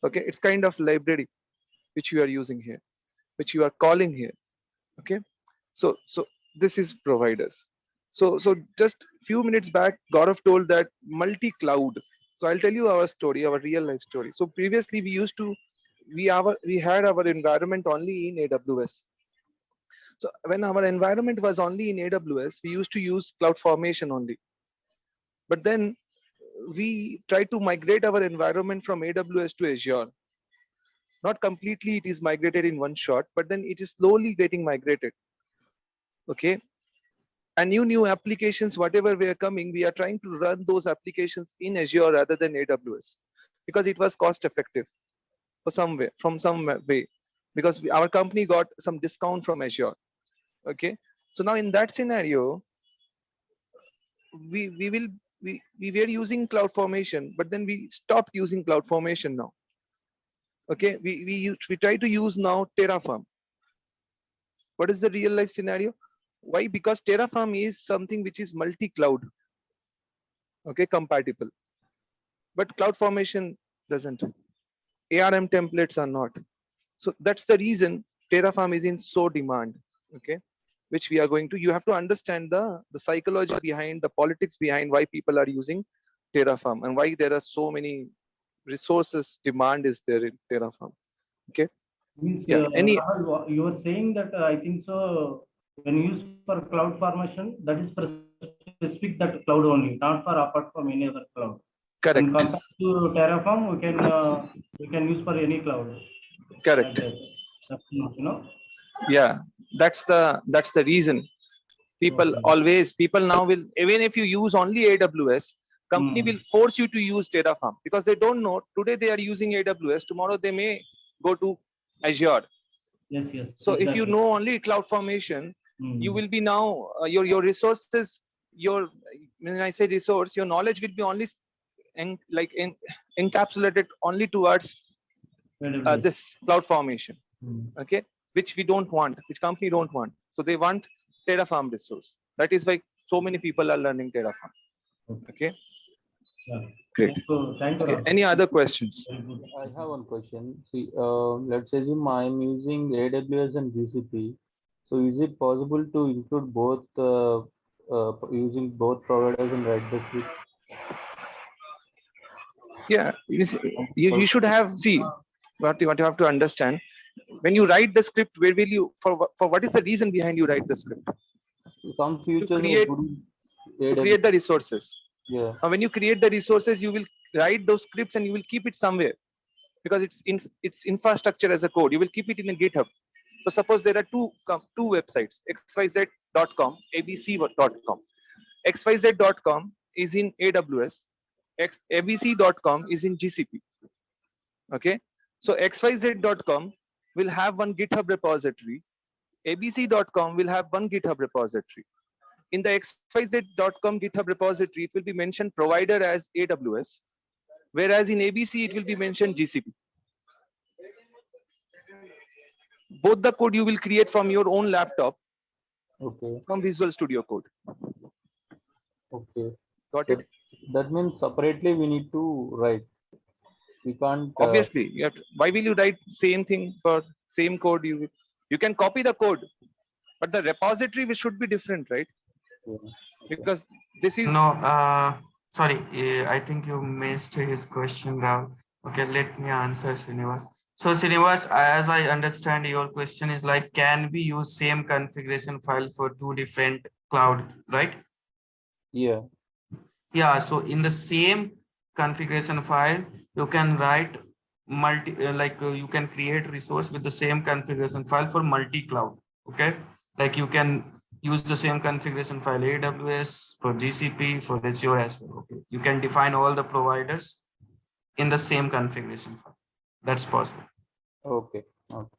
D: Okay, it's kind of library which you are using here, which you are calling here. Okay, so this is providers. So just few minutes back, Gaurav told that multi-cloud. So I'll tell you our story, our real life story. So previously we had our environment only in AWS. So when our environment was only in AWS, we used to use CloudFormation only. But then we tried to migrate our environment from AWS to Azure. Not completely it is migrated in one shot, but then it is slowly getting migrated. Okay. And new applications, whatever we are coming, we are trying to run those applications in Azure rather than AWS, because it was cost effective for some way, because our company got some discount from Azure. Okay, so now in that scenario, we were using CloudFormation, but then we stopped using CloudFormation now. Okay, we try to use now Terraform. What is the real life scenario? Why? Because Terraform is something which is multi-cloud, okay, compatible. But CloudFormation Doesn't. ARM templates are not. So that's the reason Terraform is in so demand. Okay, which we are going to. You have to understand the psychology behind, the politics behind why people are using Terraform and why there are so many resources demand is there in Terraform. Okay.
K: Means,
D: Yeah.
K: Rahul, you were saying that I think so. When you use for cloud formation, that is for specific that cloud only, not for apart from any other cloud.
D: Correct.
K: When compared to Terraform, we can use for any cloud.
D: Correct.
K: Like that, you know.
D: Yeah, that's the reason. People now will, even if you use only AWS, company will force you to use Terraform because they don't know. Today they are using AWS. Tomorrow they may go to Azure.
K: Yes.
D: So if you know only cloud formation, you will be now your resources. When I say resource, your knowledge will be only encapsulated only towards this cloud formation. Okay, which we don't want, which company don't want. So they want Terraform resource. That is why so many people are learning Terraform. Okay.
K: Yeah.
D: Great.
K: Thank you.
D: Okay. Any other questions?
G: I have one question. See, let's assume I'm using AWS and GCP. So is it possible to include both using both providers and write the script?
D: Yeah, you should have, see, what you have to understand. When you write the script, where will you, for what is the reason behind you write the script?
G: Some futures
D: to create the resources.
G: Yeah.
D: When you create the resources, you will write those scripts and you will keep it somewhere because it's infrastructure as a code. You will keep it in a GitHub. So suppose there are two websites, xyz.com, abc.com. xyz.com is in AWS. abc.com is in GCP. Okay. So xyz.com will have one GitHub repository. abc.com will have one GitHub repository. In the xyz.com GitHub repository, it will be mentioned provider as AWS, whereas in ABC, it will be mentioned GCP. Both the code you will create from your own laptop.
G: Okay.
D: From Visual Studio Code.
G: Okay.
D: Got it?
G: That means separately we need to write. We can't.
D: Obviously, you have to, why will you write same thing for same code? You can copy the code, but the repository should be different, right?
G: Yeah. Okay.
D: Because this is
A: sorry, I think you missed his question now. Okay, let me answer, Srinivas. So Srinivas, as I understand, your question is like, can we use same configuration file for two different cloud, right?
G: Yeah.
A: Yeah, so in the same configuration file, you can write you can create resource with the same configuration file for multi-cloud. Okay, like you can use the same configuration file AWS, for GCP, for Azure as well. Okay, you can define all the providers in the same configuration file. That's possible.
G: Okay. Okay.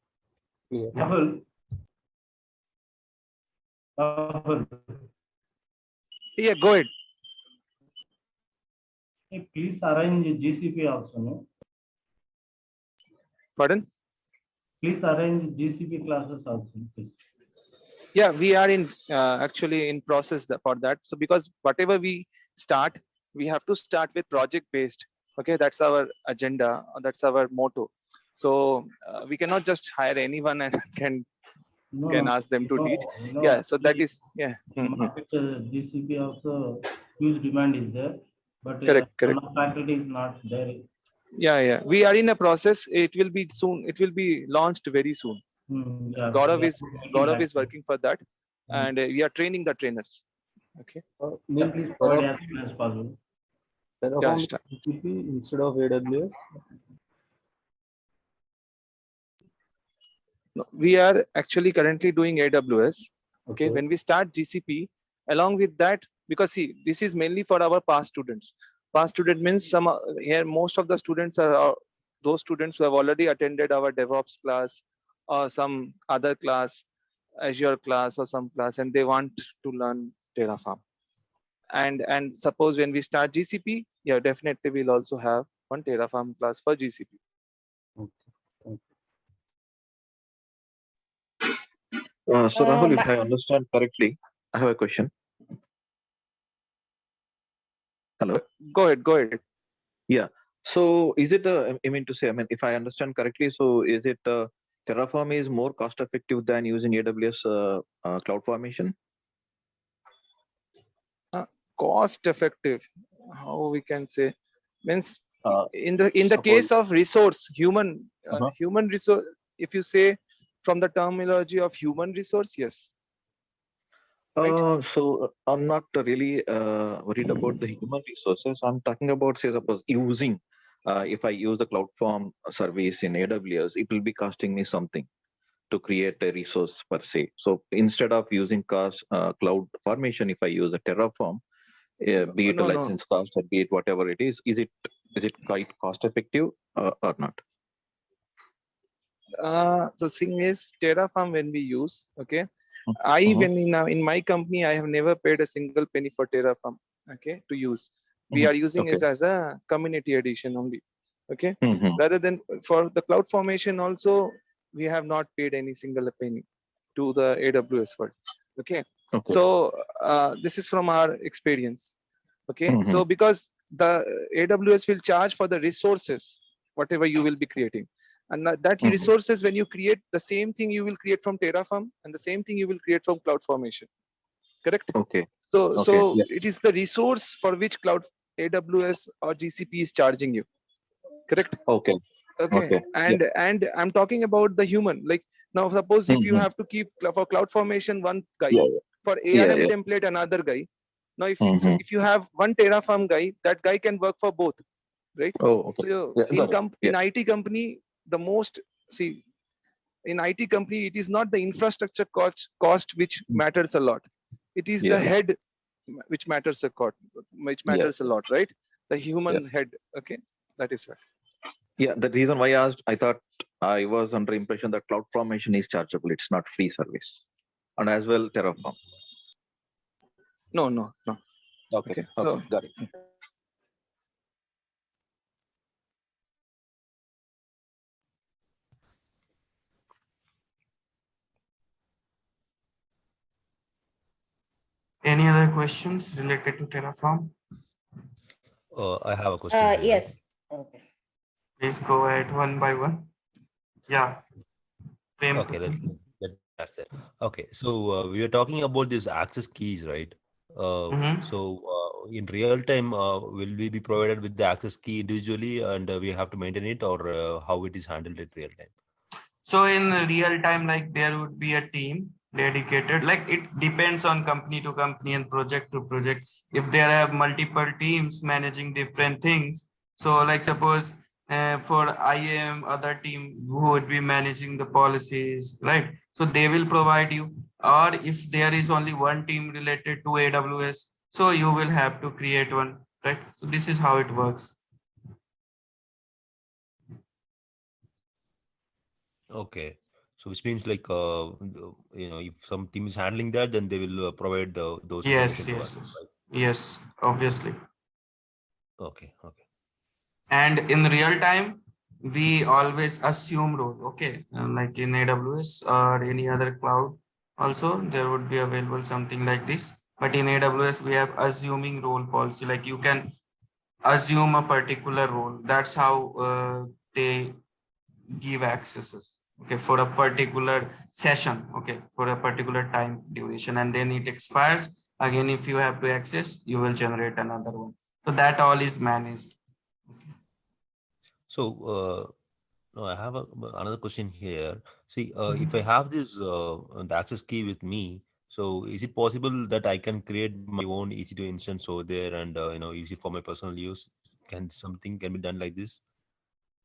G: Clear.
D: Yeah, go ahead.
K: Please arrange GCP also, no?
D: Pardon?
K: Please arrange GCP classes also. Please.
D: Yeah, we are in actually in process for that. So because whatever we start, we have to start with project based. Okay, that's our agenda. That's our motto. So we cannot just hire anyone and can ask them to teach. Yeah, so that is
K: Market GCP also huge demand is there, but
D: correct.
K: faculty is not there.
D: Yeah. We are in a process. It will be soon. It will be launched very soon.
K: Yeah,
D: Gaurav is working for that, and we are training the trainers. Okay.
G: Means
K: as soon as possible.
G: Terraform GCP instead of AWS.
D: No, we are actually currently doing AWS. Okay. When we start GCP, along with that, because see, this is mainly for our past students. Past student means here most of the students are those students who have already attended our DevOps class or some other class, Azure class or some class, and they want to learn Terraform. And suppose when we start GCP, yeah, definitely we'll also have one Terraform class for GCP.
G: Okay.
L: So Rahul, if I understand correctly, I have a question. Hello.
D: Go ahead.
L: Yeah. So is it, I mean to say, I mean, if I understand correctly, so is it Terraform is more cost effective than using AWS CloudFormation?
D: Cost effective, how we can say, means
L: Uh,
D: in the
L: suppose,
D: case of resource, human resource, if you say from the terminology of human resource, yes. Right?
L: So I'm not really worried about the human resources. I'm talking about, say, suppose using, if I use the CloudForm service in AWS, it will be costing me something to create a resource per se. So instead of using cloud formation, if I use a Terraform, be it a
D: No, no.
L: license cost or be it whatever it is it quite cost effective or not?
D: So thing is, Terraform when we use, okay,
L: Mhm.
D: when in my company, I have never paid a single penny for Terraform, okay, to use. We are using
L: Okay.
D: it as a community edition only, okay.
L: Mhm.
D: Rather than for the cloud formation also, we have not paid any single penny to the AWS world, okay.
L: Okay.
D: So this is from our experience, okay.
L: Mhm.
D: So because the AWS will charge for the resources, whatever you will be creating. And that
L: Mhm.
D: resources, when you create the same thing, you will create from Terraform, and the same thing you will create from CloudFormation. Correct?
L: Okay.
D: So,
L: Okay. Yeah.
D: it is the resource for which cloud AWS or GCP is charging you. Correct?
L: Okay.
D: Okay.
L: Okay.
D: And I'm talking about the human. Like now, suppose if you
L: Mhm.
D: have to keep for CloudFormation one guy,
L: Yeah.
D: for
L: Yeah.
D: ARM
L: Yeah.
D: template another guy. Now,
L: Mhm.
D: if you have one Terraform guy, that guy can work for both, right?
L: Oh, okay.
D: So
L: Yeah, got it.
D: in
L: Yeah.
D: IT company, the most in IT company, it is not the infrastructure cost which matters a lot. It is the
L: Yeah.
D: head which matters
L: Yeah.
D: a lot, right? The
L: Yeah.
D: human head. Okay, that is right.
L: Yeah. The reason why I asked, I thought I was under impression that CloudFormation is chargeable. It's not free service, and as well Terraform.
D: No.
L: Okay.
D: Okay,
L: Okay.
D: so
L: Got it.
A: Any other questions related to Terraform?
B: I have a question here.
H: Yes. Okay.
A: Please go ahead one by one. Yeah.
B: Okay, let's get past that. Okay, so we are talking about these access keys, right? So in real time, will we be provided with the access key individually, and we have to maintain it, or how it is handled in real time?
A: So in real time, like there would be a team dedicated, like it depends on company to company and project to project. If there are multiple teams managing different things, so like suppose for IAM, other team who would be managing the policies, right? So they will provide you, or if there is only one team related to AWS, so you will have to create one, right? So this is how it works.
B: Okay, so which means like if some team is handling that, then they will provide those information to us, right?
A: Yes, obviously.
B: Okay.
A: And in real time, we always assume role. Okay, like in AWS or any other cloud, also there would be available something like this. But in AWS, we have assuming role policy. Like you can assume a particular role. That's how they give accesses. Okay, for a particular session. Okay, for a particular time duration, and then it expires. Again, if you have to access, you will generate another one. So that all is managed.
B: So no, I have another question here. See, if I have this the access key with me, so is it possible that I can create my own EC2 instance over there and use it for my personal use? Can something can be done like this?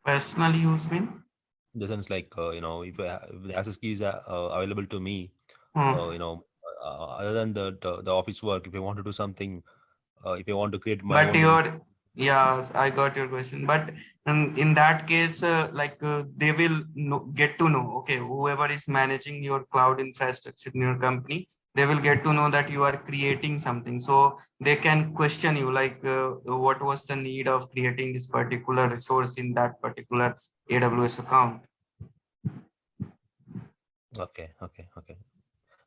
A: Personal use mean?
B: In the sense, like if the access key is available to me, other than the office work, if I want to do something, if I want to create my
A: But
B: own.
A: yeah, I got your question. But in that case, they will get to know, okay, whoever is managing your cloud infrastructure in your company, they will get to know that you are creating something. So they can question you, like, what was the need of creating this particular resource in that particular AWS account?
B: Okay.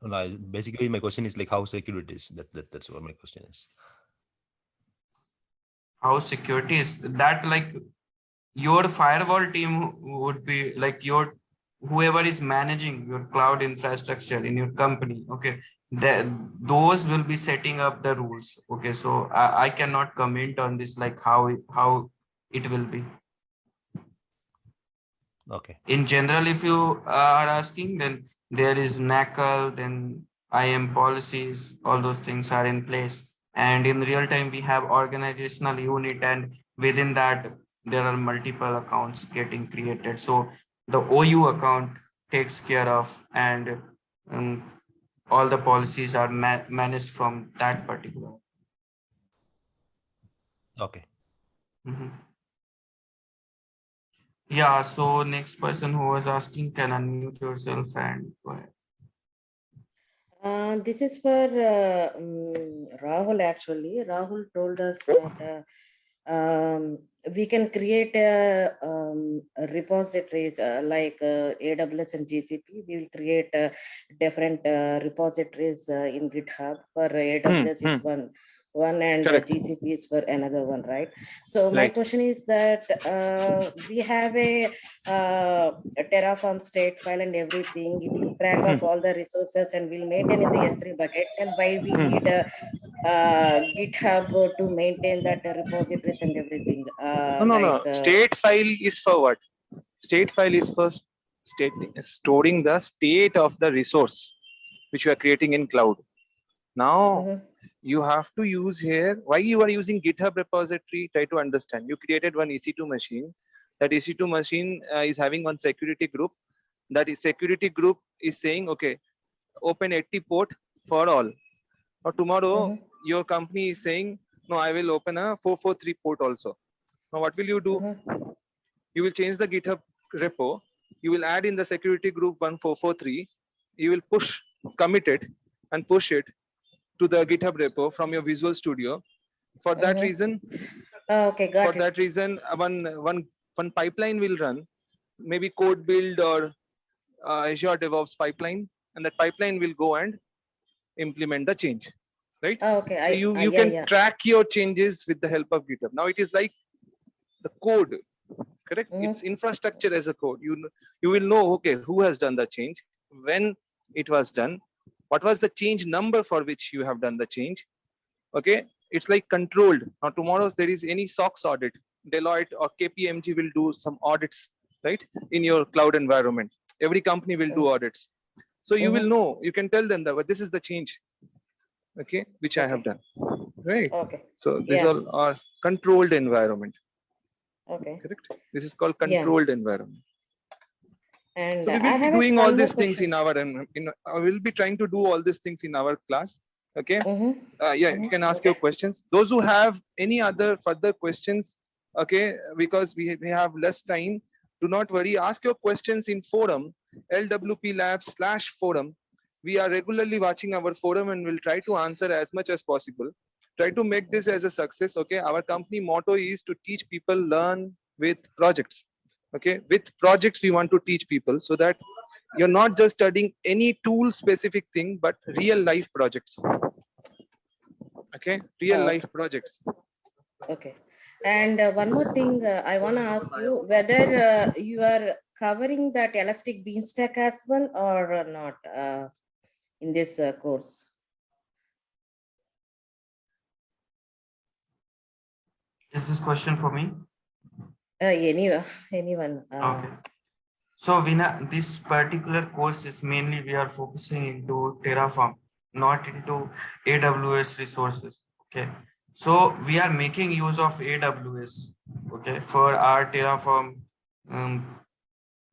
B: No, basically, my question is like how secure it is. That's what my question is.
A: How security is that, like your firewall team would be like your whoever is managing your cloud infrastructure in your company. Okay, those will be setting up the rules. Okay, so I cannot comment on this, like how it will be.
B: Okay.
A: In general, if you are asking, then there is NACL, then IAM policies, all those things are in place. And in real time, we have organizational unit, and within that, there are multiple accounts getting created. So the OU account takes care of, and all the policies are managed from that particular.
B: Okay.
A: Yeah, so next person who was asking can unmute yourself and go ahead.
H: This is for Rahul actually. Rahul told us that we can create repositories like AWS and GCP. We will create different repositories in GitHub. For AWS is one and GCP is for another one, right? So my question is that we have a Terraform state file and everything. It will track of all the resources and will maintain in the S3 bucket. And why we need GitHub to maintain that repositories and everything?
D: No. State file is for what? State file is for storing the state of the resource which you are creating in cloud. Now you have to use here why you are using GitHub repository. Try to understand. You created one EC2 machine. That EC2 machine is having one security group. That is security group is saying, okay, open 80 port for all. Or tomorrow your company is saying, no, I will open a 443 port also. Now what will you do? You will change the GitHub repo. You will add in the security group 1443. You will commit it and push it to the GitHub repo from your Visual Studio. For that reason, one pipeline will run, maybe code build or Azure DevOps pipeline, and that pipeline will go and implement the change, right? So you can track your changes with the help of GitHub. Now it is like the code, correct? It's infrastructure as a code. You will know, okay, who has done the change, when it was done, what was the change number for which you have done the change. Okay, it's like controlled. Now tomorrow there is any SOX audit, Deloitte or KPMG will do some audits, right, in your cloud environment. Every company will do audits. So you will know, you can tell them that this is the change, okay, which I have done, right?
H: Okay.
D: So these all are controlled environment.
H: Okay.
D: Correct. This is called controlled environment.
H: And
D: so we will be doing all these things in our, I will be trying to do all these things in our class. Okay. You can ask your questions. Those who have any other further questions, okay, because we have less time, do not worry. Ask your questions in forum, Lwplabs/forum. We are regularly watching our forum and will try to answer as much as possible. Try to make this as a success. Okay. Our company motto is to teach people learn with projects. Okay. With projects, we want to teach people so that you're not just studying any tool specific thing, but real life projects. Okay. Real life projects.
H: Okay. And one more thing, I want to ask you whether you are covering that Elastic Beanstalk as well or not in this course.
A: Is this question for me?
H: Anyone.
A: Okay. So Veena, this particular course is mainly we are focusing into Terraform, not into AWS resources. Okay. So we are making use of AWS, okay, for our Terraform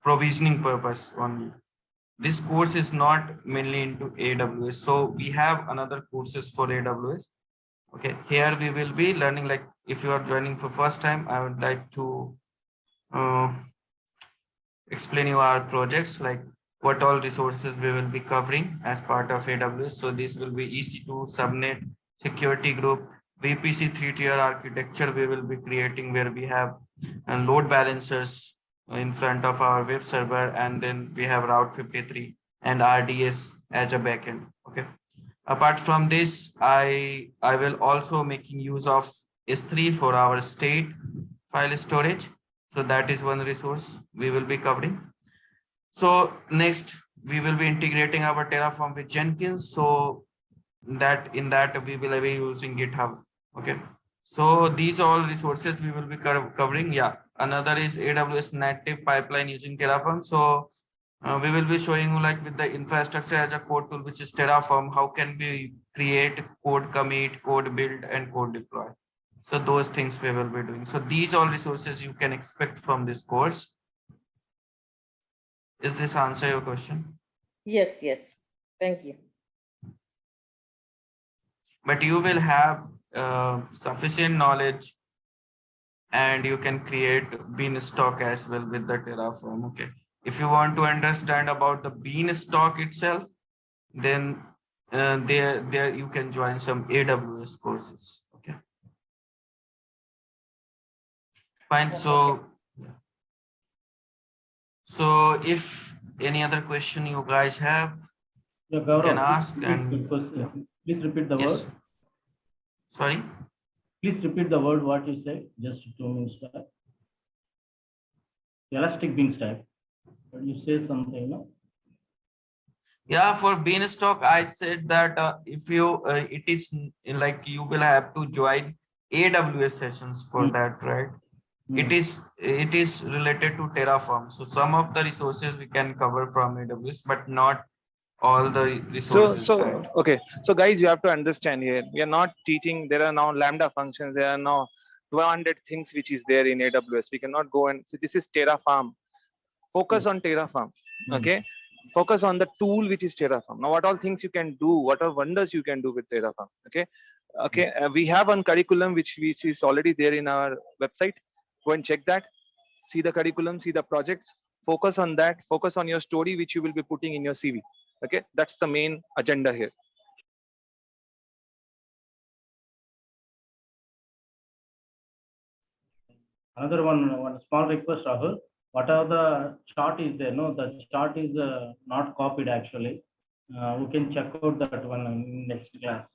A: provisioning purpose only. This course is not mainly into AWS. So we have another courses for AWS. Okay, here we will be learning, like if you are joining for first time, I would like to explain you our projects, like what all resources we will be covering as part of AWS. So this will be EC2, subnet, security group, VPC 3-tier architecture we will be creating, where we have load balancers in front of our web server, and then we have Route 53 and RDS as a backend. Okay. Apart from this, I will also making use of S3 for our state file storage. So that is one resource we will be covering. So next, we will be integrating our Terraform with Jenkins. So that in that we will be using GitHub. Okay. So these all resources we will be covering. Yeah. Another is AWS native pipeline using Terraform. So we will be showing you like with the infrastructure as a code tool, which is Terraform, how can we create code commit, code build, and code deploy. So those things we will be doing. So these all resources you can expect from this course. Is this answer your question?
H: Yes, yes. Thank you.
A: But you will have sufficient knowledge and you can create beanstalk as well with the Terraform. Okay. If you want to understand about the beanstalk itself, then there you can join some AWS courses. Okay. Fine. So if any other question you guys have, you can ask. And
K: please repeat the word.
A: Sorry.
K: Please repeat the word what you said just 2 minutes back. Elastic beanstalk. You say something, no?
A: Yeah, for beanstalk, I said that if you, it is like you will have to join AWS sessions for that, right? It is related to Terraform. So some of the resources we can cover from AWS, but not all the resources. Right?
D: Okay. So guys, you have to understand here. We are not teaching. There are now Lambda functions. There are now 200 things which is there in AWS. We cannot go and so this is Terraform. Focus on Terraform. Okay. Focus on the tool which is Terraform. Now, what all things you can do, what are wonders you can do with Terraform. Okay. Okay. We have one curriculum which is already there in our website. Go and check that. See the curriculum, see the projects. Focus on that. Focus on your story which you will be putting in your CV. Okay, that's the main agenda here.
K: Another one small request, Rahul. Whatever the chart is there, no, the chart is not copied actually. We can check out that one in next class.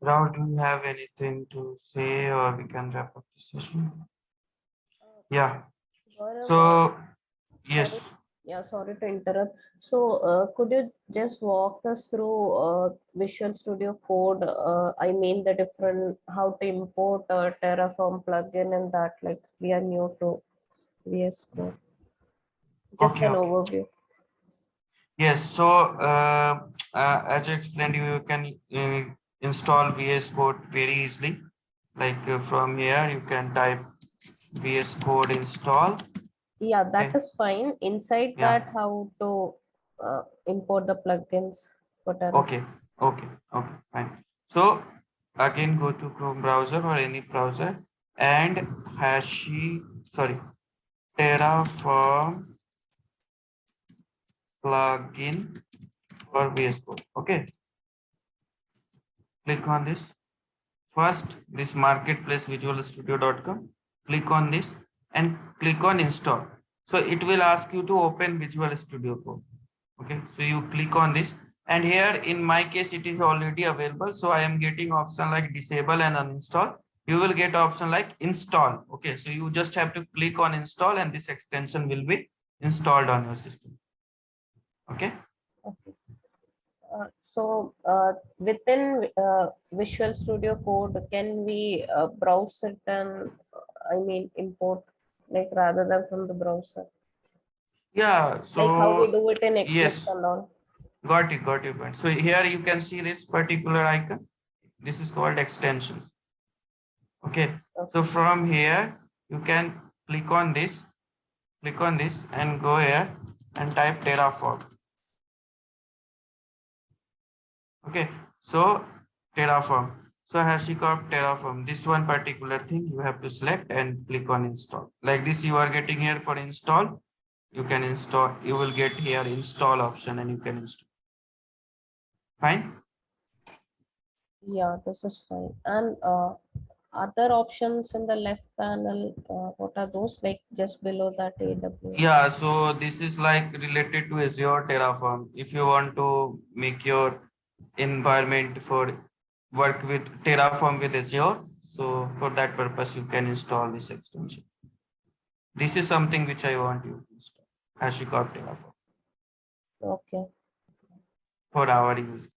A: Rahul, do you have anything to say or we can wrap up the session? Yeah. So, yes.
M: Yeah, sorry to interrupt. So, could you just walk us through Visual Studio Code? I mean, the different, how to import a Terraform plugin and that, like, we are new to VS Code. Just an overview.
A: Yes, so as I explained, you can install VS Code very easily. Like from here, you can type VS Code install.
M: Yeah, that is fine. Inside that, how to import the plugins for Terraform.
A: Okay, fine. So again, go to Chrome browser or any browser and Terraform plugin for VS Code. Okay. Click on this. First, this marketplace visualstudio.com. Click on this and click on install. So it will ask you to open Visual Studio Code. Okay, so you click on this, and here in my case it is already available. So I am getting option like disable and uninstall. You will get option like install. Okay, so you just have to click on install and this extension will be installed on your system. Okay.
M: So within Visual Studio Code, can we browse it and import like rather than from the browser?
A: Yeah, so
M: like how we do it in Eclipse
A: yes,
M: and all.
A: Got your point. So here you can see this particular icon. This is called extension. Okay. So from here you can click on this and go here and type Terraform. Okay, so Terraform. So HashiCorp Terraform, this one particular thing you have to select and click on install. Like this you are getting here for install. You can install, you will get here install option and you can install. Fine?
M: Yeah, this is fine. And other options in the left panel, what are those, like just below that AWS?
A: Yeah, so this is like related to Azure Terraform. If you want to make your environment for work with Terraform with Azure, so for that purpose, you can install this extension. This is something which I want you to install, HashiCorp Terraform.
M: Okay.
A: For our use.